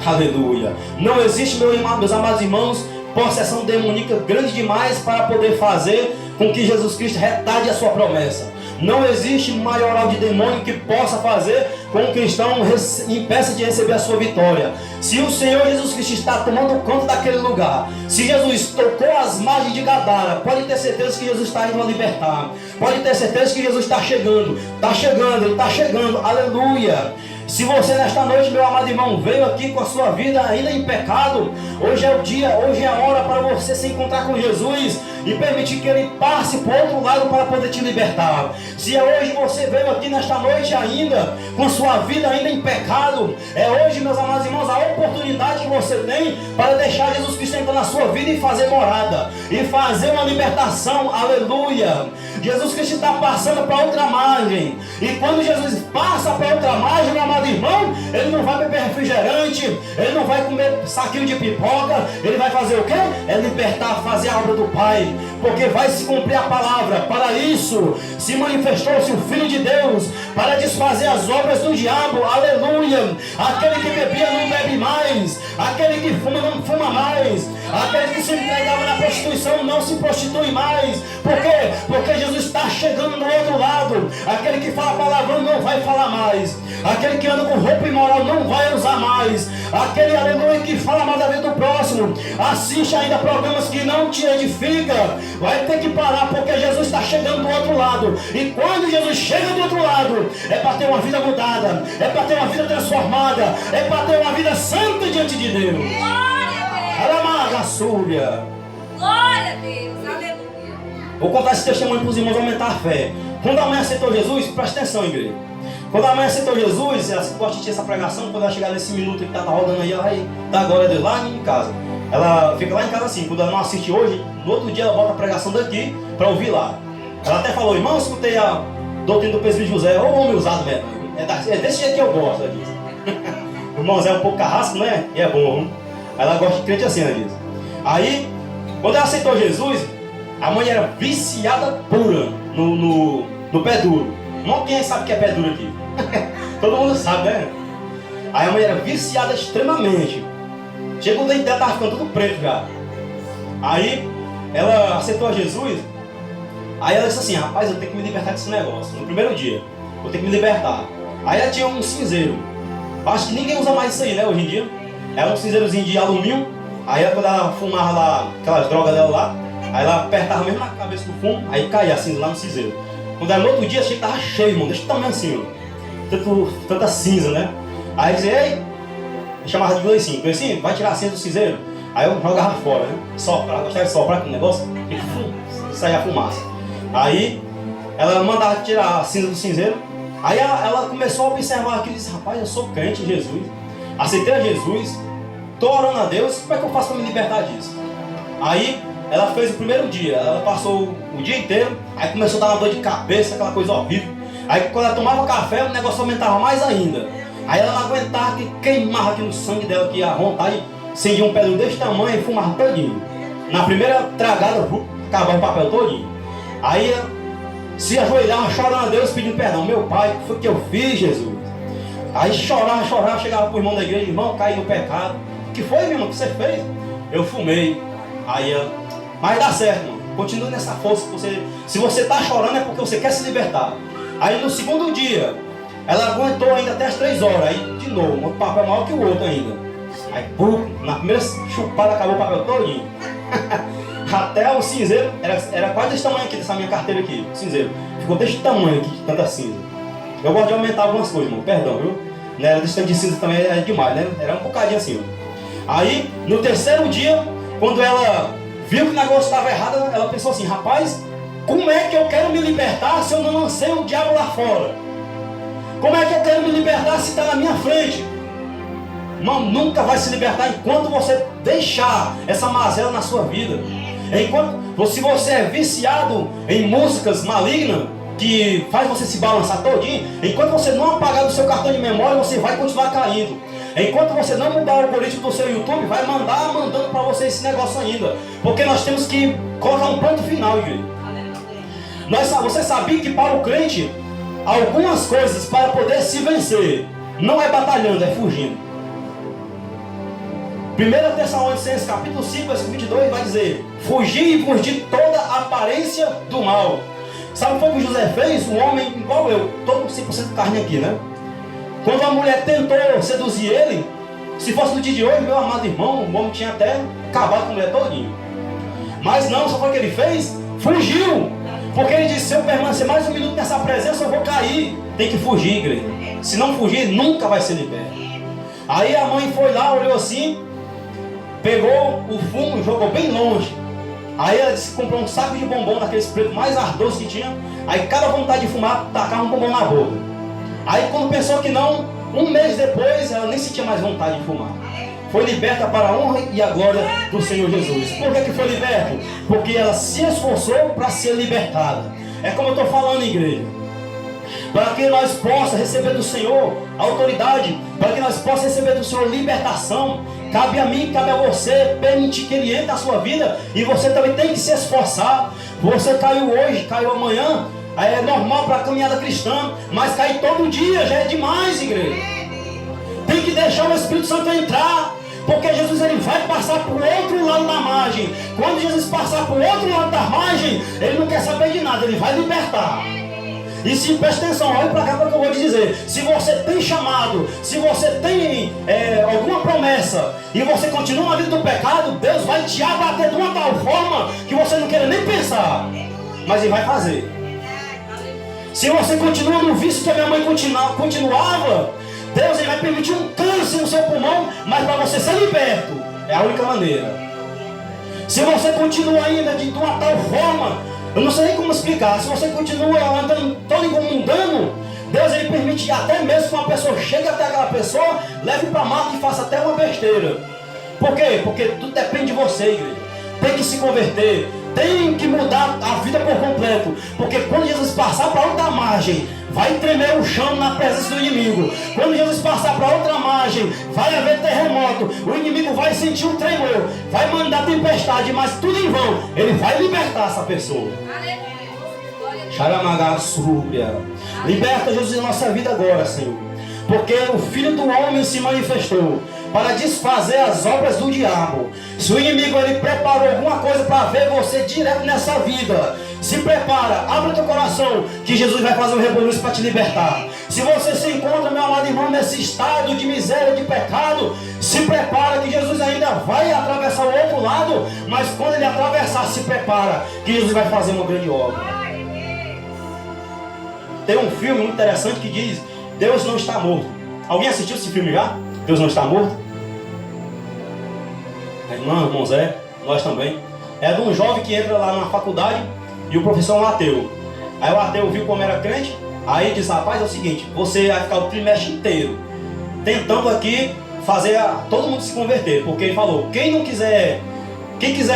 Aleluia. Não existe, meus amados irmãos, possessão demoníaca grande demais para poder fazer com que Jesus Cristo retarde a sua promessa. Não existe maioral de demônio que possa fazer com que o cristão impeça de receber a sua vitória. Se o Senhor Jesus Cristo está tomando conta daquele lugar, se Jesus tocou as margens de Gadara, pode ter certeza que Jesus está indo a libertar. Pode ter certeza que Jesus está chegando. Ele está chegando, aleluia. Se você nesta noite, meu amado irmão, veio aqui com a sua vida ainda em pecado, hoje é o dia, hoje é a hora para você se encontrar com Jesus e permitir que Ele passe para o outro lado para poder te libertar. Se é hoje você veio aqui nesta noite ainda, com sua vida ainda em pecado, é hoje, meus amados irmãos, a oportunidade que você tem para deixar Jesus Cristo entrar na sua vida e fazer morada, e fazer uma libertação, aleluia. Jesus Cristo está passando para outra margem, e quando Jesus passa para outra margem, meu amado irmão, Ele não vai beber refrigerante, Ele não vai comer saquinho de pipoca, Ele vai fazer o quê? É libertar, fazer a obra do Pai, porque vai se cumprir a palavra. Para isso se manifestou-se o Filho de Deus, para desfazer as obras do diabo, aleluia. Aquele que bebia não bebe mais, aquele que fuma não fuma mais, aquele que se entregava na prostituição não se prostitui mais. Por quê? Porque Jesus está chegando do outro lado. Aquele que fala palavrão não vai falar mais, aquele que anda com roupa imoral não vai usar mais, aquele, aleluia, que fala mal da vida do próximo, assiste ainda programas que não te edifica, vai ter que parar, porque Jesus está chegando do outro lado. E quando Jesus chega do outro lado, é para ter uma vida mudada, é para ter uma vida transformada, é para ter uma vida santa diante de Deus. Alamaga, súbia. Glória a Deus. Aleluia. Vou contar esse testemunho para os irmãos aumentar a fé. Quando a mãe aceitou Jesus, presta atenção, igreja. Quando a mãe aceitou Jesus, ela gosta de assistir essa pregação, quando ela chegar nesse minuto que está rodando aí, ela vai dar glória a Deus lá em casa. Ela fica lá em casa assim, quando ela não assiste hoje, no outro dia ela volta a pregação daqui para ouvir lá. Ela até falou, irmão, eu escutei a doutrina do presbítero José, ô homem usado mesmo. É desse jeito que eu gosto, ela diz. O irmão Zé é um pouco carrasco, né? E é bom, hein? Ela gosta de crente assim, ela diz. Aí, quando ela aceitou Jesus, a mãe era viciada pura no pé duro. Não, quem sabe o que é pé duro aqui? Todo mundo sabe, né? Aí a mãe era viciada extremamente. Chegou o dente dela, estava ficando tudo preto já. Aí ela aceitou Jesus. Aí ela disse assim, rapaz, eu tenho que me libertar desse negócio. No primeiro dia, eu tenho que me libertar. Aí ela tinha um cinzeiro. Acho que ninguém usa mais isso aí, né, hoje em dia. Era um cinzeirozinho de alumínio. Aí quando ela fumava lá, aquelas drogas dela lá, aí ela apertava mesmo na cabeça do fumo, aí caía a cinza lá no cinzeiro. Quando era no outro dia, achei que tava cheio, irmão, desse tamanho assim, ó. Tanta cinza, né? Aí dizia, ei, eu chamava de Gleicinho, vai tirar a cinza do cinzeiro? Aí eu jogava fora, né? Soprar, gostava de soprar com o negócio, e saía a fumaça. Aí ela mandava tirar a cinza do cinzeiro. Aí ela começou a observar aquilo e disse, rapaz, eu sou crente em Jesus, aceitei a Jesus, estou orando a Deus, como é que eu faço para me libertar disso? Aí ela fez o primeiro dia, ela passou o dia inteiro, aí começou a dar uma dor de cabeça, aquela coisa horrível. Aí quando ela tomava café, o negócio aumentava mais ainda. Aí ela não aguentava, que queimava aqui no sangue dela, que a vontade acendia um pedro desse tamanho e fumava todinho. Na primeira tragada, acabava o papel todinho. Aí se ajoelhava, chorando a Deus, pedindo perdão. Meu pai, o que foi que eu fiz, Jesus? Aí chorava, chegava pro irmão da igreja, irmão, caí no pecado. O que foi, meu irmão, que você fez? Eu fumei. Aí mas dá certo, irmão. Continue nessa força. Se você está chorando é porque você quer se libertar. Aí no segundo dia, ela aguentou ainda até as 3 horas. Aí de novo, um papel maior que o outro ainda. Aí, na primeira chupada acabou o papel todinho. Até o cinzeiro, era quase desse tamanho aqui, dessa minha carteira aqui, o cinzeiro. Ficou desse tamanho aqui, de tanta cinza. Eu gosto de aumentar algumas coisas, irmão, perdão, viu? Não era desse tanto de cinza também, era demais, né? Era um bocadinho assim, ó. Aí, no terceiro dia, quando ela viu que o negócio estava errado, ela pensou assim, rapaz, como é que eu quero me libertar se eu não lancei o diabo lá fora? Como é que eu quero me libertar se está na minha frente? Irmão, nunca vai se libertar enquanto você deixar essa mazela na sua vida. Se você é viciado em músicas malignas, que faz você se balançar todinho, enquanto você não apagar do seu cartão de memória, você vai continuar caindo. Enquanto você não mudar o algoritmo do seu YouTube, vai mandando para você esse negócio ainda. Porque nós temos que colocar um ponto final, igreja. Você sabia que para o crente, algumas coisas para poder se vencer, não é batalhando, é fugindo. 1 Tessalonicenses capítulo 5, versículo 22 vai dizer, fugir de toda aparência do mal. Sabe o que foi que José fez? Um homem igual eu, todo 100% carne aqui, né? Quando a mulher tentou seduzir ele, se fosse no dia de hoje, meu amado irmão, o homem tinha até acabado com a mulher todinha. Mas não, só foi o que ele fez? Fugiu. Porque ele disse, se eu permanecer mais um minuto nessa presença, eu vou cair. Tem que fugir, igreja. Se não fugir, nunca vai ser liberto. Aí a mãe foi lá, olhou assim, pegou o fumo e jogou bem longe. Aí ela disse que comprou um saco de bombom daqueles pretos mais ardosos que tinha. Aí cada vontade de fumar, tacava um bombom na boca. Aí quando pensou que não, um mês depois, ela nem sentia mais vontade de fumar. Foi liberta para a honra e a glória do Senhor Jesus. Por que foi liberta? Porque ela se esforçou para ser libertada. É como eu estou falando, igreja. Para que nós possamos receber do Senhor autoridade, para que nós possamos receber do Senhor libertação, cabe a mim, cabe a você permitir que Ele entre na sua vida, e você também tem que se esforçar. Você caiu hoje, caiu amanhã, é normal para a caminhada cristã, mas cair todo dia já é demais, igreja. Tem que deixar o Espírito Santo entrar, porque Jesus ele vai passar por outro lado da margem. Quando Jesus passar por outro lado da margem, Ele não quer saber de nada, Ele vai libertar. E se presta atenção, olha para cá para o que eu vou te dizer. Se você tem chamado, se você tem alguma promessa e você continua na vida do pecado, Deus vai te abater de uma tal forma que você não queira nem pensar, mas Ele vai fazer. Se você continua no vício que a minha mãe continuava, Deus ele vai permitir um câncer no seu pulmão, mas para você ser liberto é a única maneira. Se você continua ainda de uma tal forma, eu não sei nem como explicar, se você continua andando todo mundano, Deus ele permite até mesmo que uma pessoa chegue até aquela pessoa, leve para a mata e faça até uma besteira. Por quê? Porque tudo depende de você, igreja. Tem que se converter, tem que mudar a vida por completo. Porque quando Jesus passar para outra margem, vai tremer o chão na presença do inimigo. Quando Jesus passar para outra margem, vai haver terremoto. O inimigo vai sentir um tremor, vai mandar tempestade, mas tudo em vão. Ele vai libertar essa pessoa. Xaramagasúbia. Liberta, Jesus, a nossa vida agora, Senhor. Porque o Filho do Homem se manifestou para desfazer as obras do diabo. Se o inimigo ele preparou alguma coisa para ver você direto nessa vida, se prepara, abre o teu coração, que Jesus vai fazer um reboliço para te libertar. Se você se encontra, meu amado irmão, nesse estado de miséria, de pecado, se prepara, que Jesus ainda vai atravessar o outro lado. Mas quando ele atravessar, se prepara, que Jesus vai fazer uma grande obra. Tem um filme muito interessante que diz: Deus não está morto. Alguém assistiu esse filme já? Deus não está morto? Irmão Zé, nós também. É de um jovem que entra lá na faculdade e o professor é um ateu. Aí o ateu viu como era crente, aí diz: rapaz, é o seguinte, você vai ficar o trimestre inteiro tentando aqui fazer todo mundo se converter. Porque ele falou: quem quiser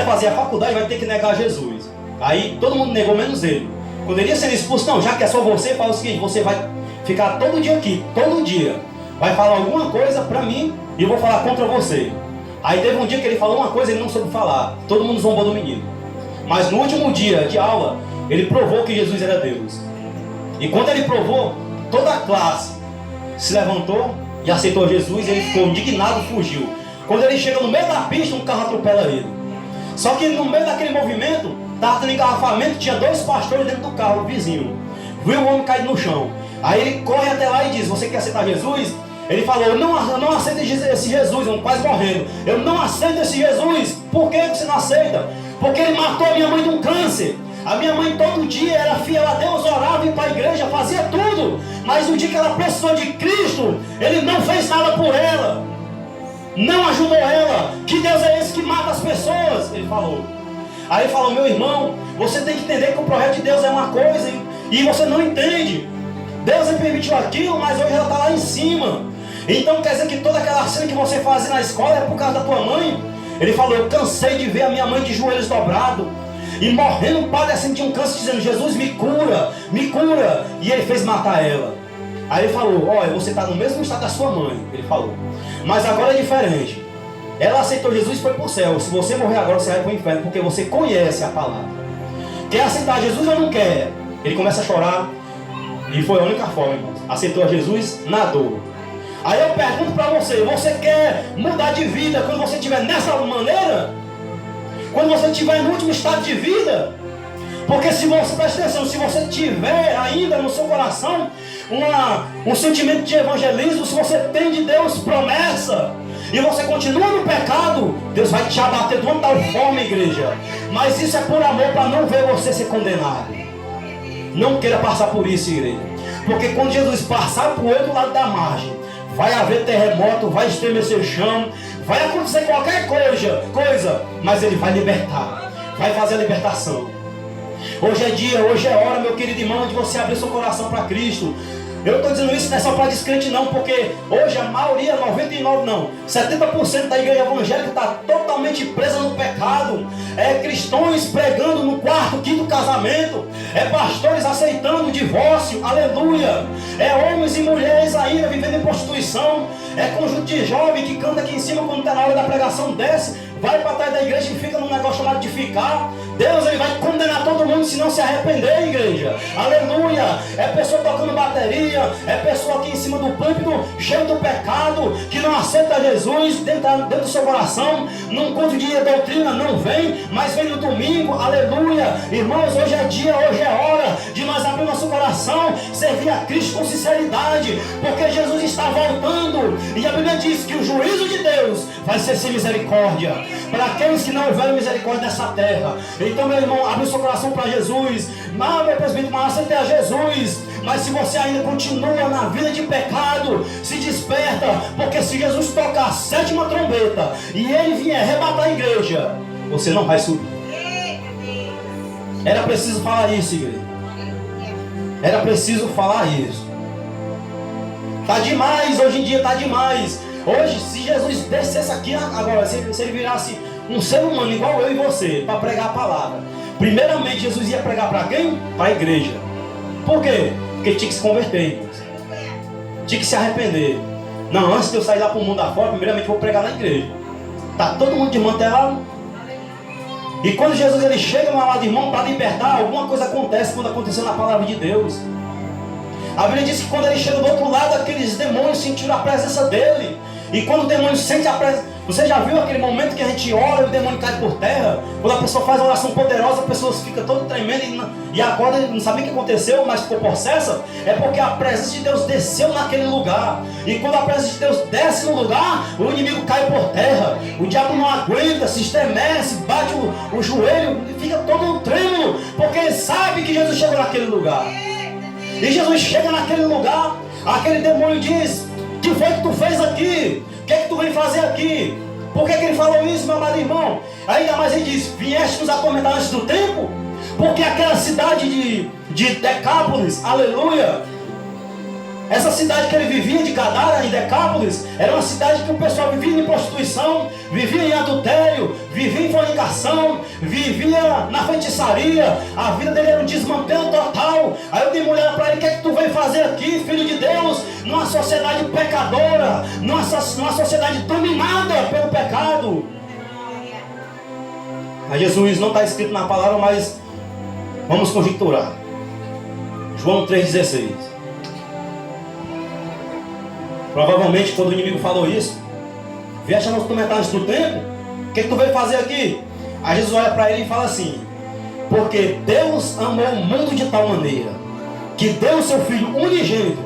fazer a faculdade vai ter que negar Jesus. Aí todo mundo negou, menos ele. Quando ele ia ser expulso, não, já que é só você, fala o seguinte: você vai ficar todo dia aqui, todo dia, vai falar alguma coisa pra mim e eu vou falar contra você. Aí teve um dia que ele falou uma coisa e ele não soube falar. Todo mundo zombou do menino. Mas no último dia de aula, ele provou que Jesus era Deus. E quando ele provou, toda a classe se levantou e aceitou Jesus. Ele ficou indignado e fugiu. Quando ele chega no meio da pista, um carro atropela ele. Só que no meio daquele movimento, estava tendo engarrafamento, tinha dois pastores dentro do carro, o vizinho. Viu o homem caído no chão. Aí ele corre até lá e diz: você quer aceitar Jesus? Ele falou: eu não aceito esse Jesus, eu quase morrendo. Eu não aceito esse Jesus. Por que você não aceita? Porque ele matou a minha mãe de um câncer. A minha mãe todo dia era fiel a Deus, orava, ia para a igreja, fazia tudo. Mas no dia que ela precisou de Cristo, ele não fez nada por ela. Não ajudou ela. Que Deus é esse que mata as pessoas? Ele falou. Aí ele falou: meu irmão, você tem que entender que o projeto de Deus é uma coisa e você não entende. Deus permitiu aquilo, mas hoje ela está lá em cima. Então quer dizer que toda aquela cena que você fazia na escola é por causa da tua mãe? Ele falou: eu cansei de ver a minha mãe de joelhos dobrados e morrendo, padecendo de um câncer, dizendo: Jesus, me cura, me cura. E ele fez matar ela. Aí ele falou: olha, você está no mesmo estado da sua mãe. Ele falou: mas agora é diferente. Ela aceitou Jesus e foi para o céu. Se você morrer agora, você vai para o inferno, porque você conhece a palavra. Quer aceitar Jesus ou não quer? Ele começa a chorar. E foi a única forma, irmãos. Aceitou Jesus na dor. Aí eu pergunto para você: você quer mudar de vida quando você estiver nessa maneira? Quando você estiver no último estado de vida? Porque se você, presta atenção, se você tiver ainda no seu coração um sentimento de evangelismo, se você tem de Deus promessa, e você continua no pecado, Deus vai te abater de uma tal forma, igreja. Mas isso é por amor, para não ver você ser condenado. Não queira passar por isso, igreja. Porque quando Jesus passar para o outro lado da margem, vai haver terremoto, vai estremecer o chão, vai acontecer qualquer coisa, mas ele vai libertar, vai fazer a libertação. Hoje é dia, hoje é hora, meu querido irmão, de você abrir seu coração para Cristo. Eu estou dizendo isso não é só para descrente não, porque hoje a maioria, 99 não, 70% da igreja evangélica está totalmente presa no pecado. É cristãos pregando no quarto, quinto casamento, é pastores aceitando o divórcio, aleluia. É homens e mulheres ainda vivendo em prostituição, é conjunto de jovem que canta aqui em cima quando está na hora da pregação, desce, vai para trás da igreja e fica num negócio chamado de ficar. Deus ele vai condenar todo mundo se não se arrepender, igreja. Aleluia. É pessoa tocando bateria, é pessoa aqui em cima do púlpito, cheio do pecado, que não aceita Jesus dentro do seu coração. Num culto de doutrina não vem, mas vem no domingo, aleluia. Irmãos, hoje é dia, hoje é hora de nós abrir nosso coração, servir a Cristo com sinceridade, porque Jesus está voltando. E a Bíblia diz que o juízo de Deus vai ser sem misericórdia para aqueles que não houveram misericórdia nessa terra. Então, meu irmão, abre o seu coração para Jesus. Não, meu presbítero, mas aceita Jesus. Mas se você ainda continua na vida de pecado, se desperta, porque se Jesus tocar a sétima trombeta e ele vier arrebatar a igreja, você não vai subir. Era preciso falar isso, igreja. Era preciso falar isso. Tá demais, hoje em dia tá demais. Hoje, se Jesus descesse aqui agora, se ele virasse um ser humano igual eu e você, para pregar a palavra, primeiramente Jesus ia pregar para quem? Para a igreja. Por quê? Porque tinha que se converter, irmãos. Tinha que se arrepender. Não, antes de eu sair lá para o mundo afora, primeiramente vou pregar na igreja. Tá todo mundo de mão até lá. E quando Jesus ele chega, meu amado irmão, para libertar, alguma coisa acontece quando aconteceu na palavra de Deus. A Bíblia diz que quando ele chega do outro lado, aqueles demônios sentiram a presença dele. E quando o demônio sente a presença... Você já viu aquele momento que a gente ora e o demônio cai por terra? Quando a pessoa faz uma oração poderosa, a pessoa fica toda tremenda e acorda e não sabe o que aconteceu, mas ficou possessa. É porque a presença de Deus desceu naquele lugar. E quando a presença de Deus desce no lugar, o inimigo cai por terra. O diabo não aguenta, se estremece, bate o joelho e fica todo trêmulo, porque ele sabe que Jesus chegou naquele lugar. E Jesus chega naquele lugar, aquele demônio diz: que foi que tu fez aqui? O que é que tu vem fazer aqui? Por que ele falou isso, meu amado irmão? Ainda mais ele diz: vieste nos atormentar antes do tempo? Porque aquela cidade de Decápolis, aleluia, essa cidade que ele vivia de Gadara, em Decápolis, era uma cidade que o pessoal vivia em prostituição, vivia em adultério, vivia em fornicação, vivia na feitiçaria. A vida dele era um desmantelo total. Aí eu dei uma olhada para ele: o que é que tu vem fazer aqui, filho de Deus, numa sociedade pecadora, numa sociedade dominada pelo pecado? Mas Jesus não está escrito na palavra, mas vamos conjecturar. João 3,16. Provavelmente quando o inimigo falou isso: vieste a nos atormentar antes do tempo? O que tu veio fazer aqui? Aí Jesus olha para ele e fala assim: porque Deus amou o mundo de tal maneira que deu o seu Filho unigênito,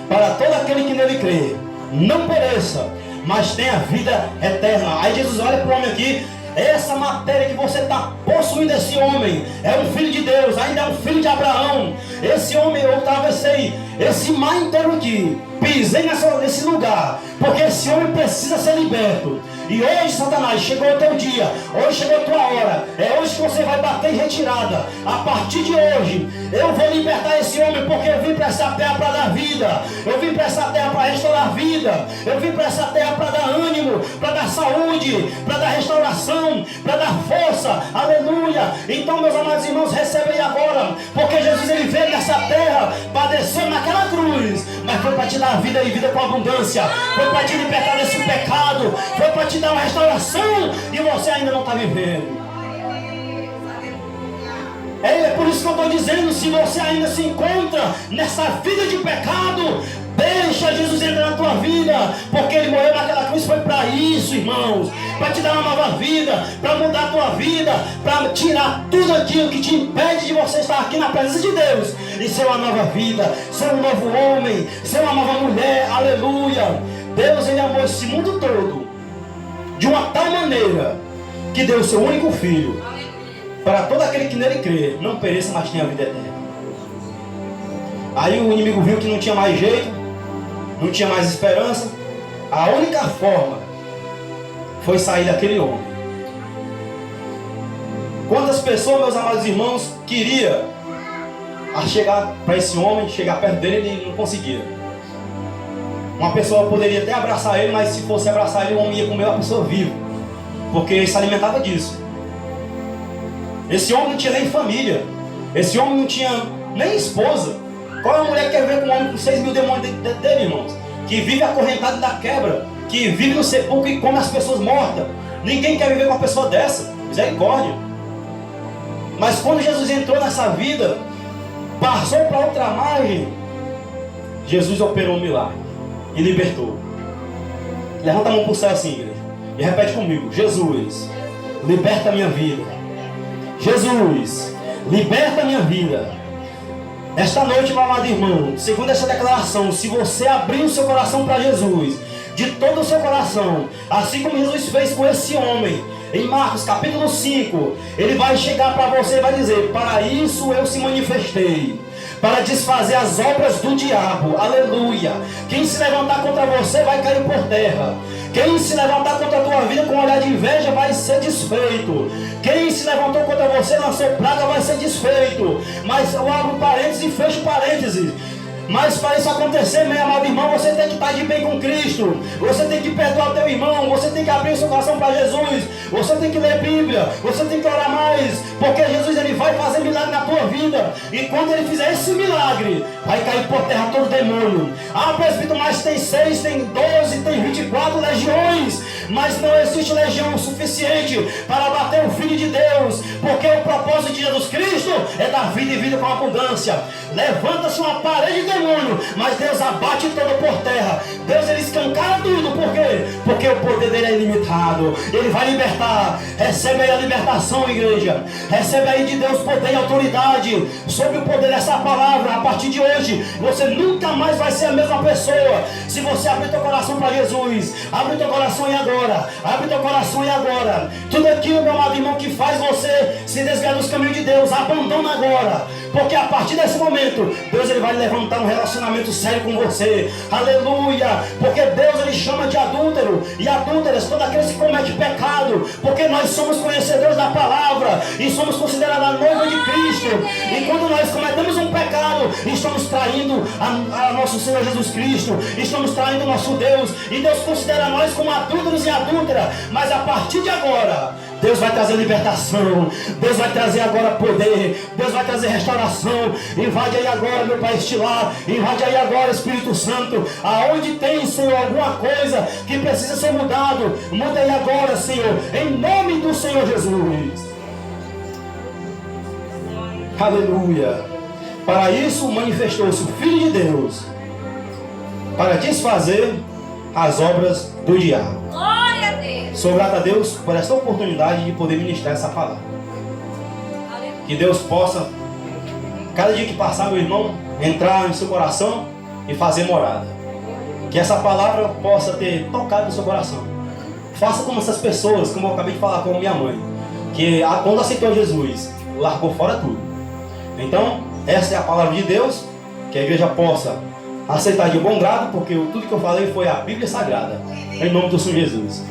para todo aquele que nele crê não pereça, mas tenha vida eterna. Aí Jesus olha para o homem aqui: essa matéria que você está possuindo, esse homem é um filho de Deus, ainda é um filho de Abraão. Esse homem, eu atravessei esse mar inteiro aqui, pisei nesse lugar, porque esse homem precisa ser liberto. E hoje, Satanás, chegou o teu dia, hoje chegou a tua hora, é hoje que você vai bater em retirada. A partir de hoje, eu vou libertar esse homem, porque eu vim para essa terra para dar vida, eu vim para essa terra para restaurar a vida, eu vim para essa terra para dar ânimo, para dar saúde, para dar restauração, para dar força, aleluia. Então, meus amados irmãos, recebem agora, porque Jesus ele veio nessa terra, padeceu naquela cruz, mas foi para te dar vida e vida com abundância, foi para te libertar desse pecado, foi para te dar uma restauração, e você ainda não está vivendo. É por isso que eu estou dizendo: se você ainda se encontra nessa vida de pecado, deixa Jesus entrar na tua vida, porque ele morreu naquela cruz, foi para isso, irmãos, para te dar uma nova vida, para mudar a tua vida, para tirar tudo aquilo que te impede de você estar aqui na presença de Deus e ser uma nova vida, ser um novo homem, ser uma nova mulher, aleluia. Deus ele amou esse mundo todo de uma tal maneira que deu o seu único filho, para todo aquele que nele crê não pereça, mas tenha a vida eterna. Aí o inimigo viu que não tinha mais jeito, não tinha mais esperança. A única forma foi sair daquele homem. Quantas pessoas, meus amados irmãos, queria chegar para esse homem, chegar perto dele, e não conseguia. Uma pessoa poderia até abraçar ele, mas se fosse abraçar ele, o homem ia comer a pessoa viva, porque ele se alimentava disso. Esse homem não tinha nem família, esse homem não tinha nem esposa. Qual é a mulher que quer ver com um homem com 6 mil demônios dele, irmãos? Que vive acorrentado da quebra, que vive no sepulcro e come as pessoas mortas. Ninguém quer viver com uma pessoa dessa. Misericórdia. Mas quando Jesus entrou nessa vida, passou para outra margem, Jesus operou um milagre e libertou. Levanta a mão para o céu assim, igreja, e repete comigo: Jesus, liberta a minha vida. Jesus, liberta a minha vida. Esta noite, meu amado irmão, segundo essa declaração, se você abrir o seu coração para Jesus, de todo o seu coração, assim como Jesus fez com esse homem, em Marcos capítulo 5, ele vai chegar para você e vai dizer: para isso eu se manifestei, para desfazer as obras do diabo, aleluia. Quem se levantar contra você vai cair por terra. Quem se levantar contra a tua vida com um olhar de inveja vai ser desfeito. Quem se levantou contra você lançou praga vai ser desfeito. Mas eu abro parênteses e fecho parênteses. Mas para isso acontecer, meu amado irmão, você tem que estar de bem com Cristo. Você tem que perdoar teu irmão. Você tem que abrir seu coração para Jesus. Você tem que ler Bíblia. Você tem que orar mais. Porque Jesus ele vai fazer milagre na tua vida. E quando ele fizer esse milagre, vai cair por terra todo demônio. Ah, presbítero, mas tem 6, tem 12, tem 24 legiões. Mas não existe legião suficiente para bater o Filho de Deus. Porque o propósito de Jesus Cristo é dar vida e vida com abundância. Levanta-se uma parede de demônio, mas Deus abate todo por terra. Deus ele escancara tudo. Por quê? Porque o poder dele é ilimitado. Ele vai libertar. Recebe aí a libertação, igreja. Recebe aí de Deus poder e autoridade sobre o poder dessa palavra. A partir de hoje você nunca mais vai ser a mesma pessoa. Se você abrir teu coração para Jesus, abre teu coração e agora, abre teu coração e agora. Tudo aquilo, meu amado irmão, que faz você se desviar dos caminhos de Deus, abandona agora. Porque a partir desse momento Deus ele vai levantar um relacionamento sério com você. Aleluia. Porque Deus ele chama de adúltero e adúlteras todos aqueles que cometem pecado. Porque nós somos conhecedores da palavra e somos considerados a noiva de Cristo. E quando nós cometemos um pecado, estamos traindo a nosso Senhor Jesus Cristo. Estamos traindo o nosso Deus. E Deus considera nós como adúlteros e adúlteras. Mas a partir de agora Deus vai trazer libertação. Deus vai trazer agora poder. Deus vai trazer restauração. Invade aí agora, meu Pai estilar. Invade aí agora, Espírito Santo. Aonde tem, Senhor, alguma coisa que precisa ser mudado, muda aí agora, Senhor, em nome do Senhor Jesus. Aleluia. Para isso manifestou-se o Filho de Deus, para desfazer as obras do diabo. Glória a Deus. Sou grato a Deus por essa oportunidade de poder ministrar essa palavra. Que Deus possa, cada dia que passar, meu irmão, entrar no seu coração e fazer morada. Que essa palavra possa ter tocado no seu coração. Faça como essas pessoas, como eu acabei de falar com minha mãe, que quando aceitou Jesus, largou fora tudo. Então, essa é a palavra de Deus, que a igreja possa aceitar de bom grado, porque tudo que eu falei foi a Bíblia Sagrada. Em nome do Senhor Jesus.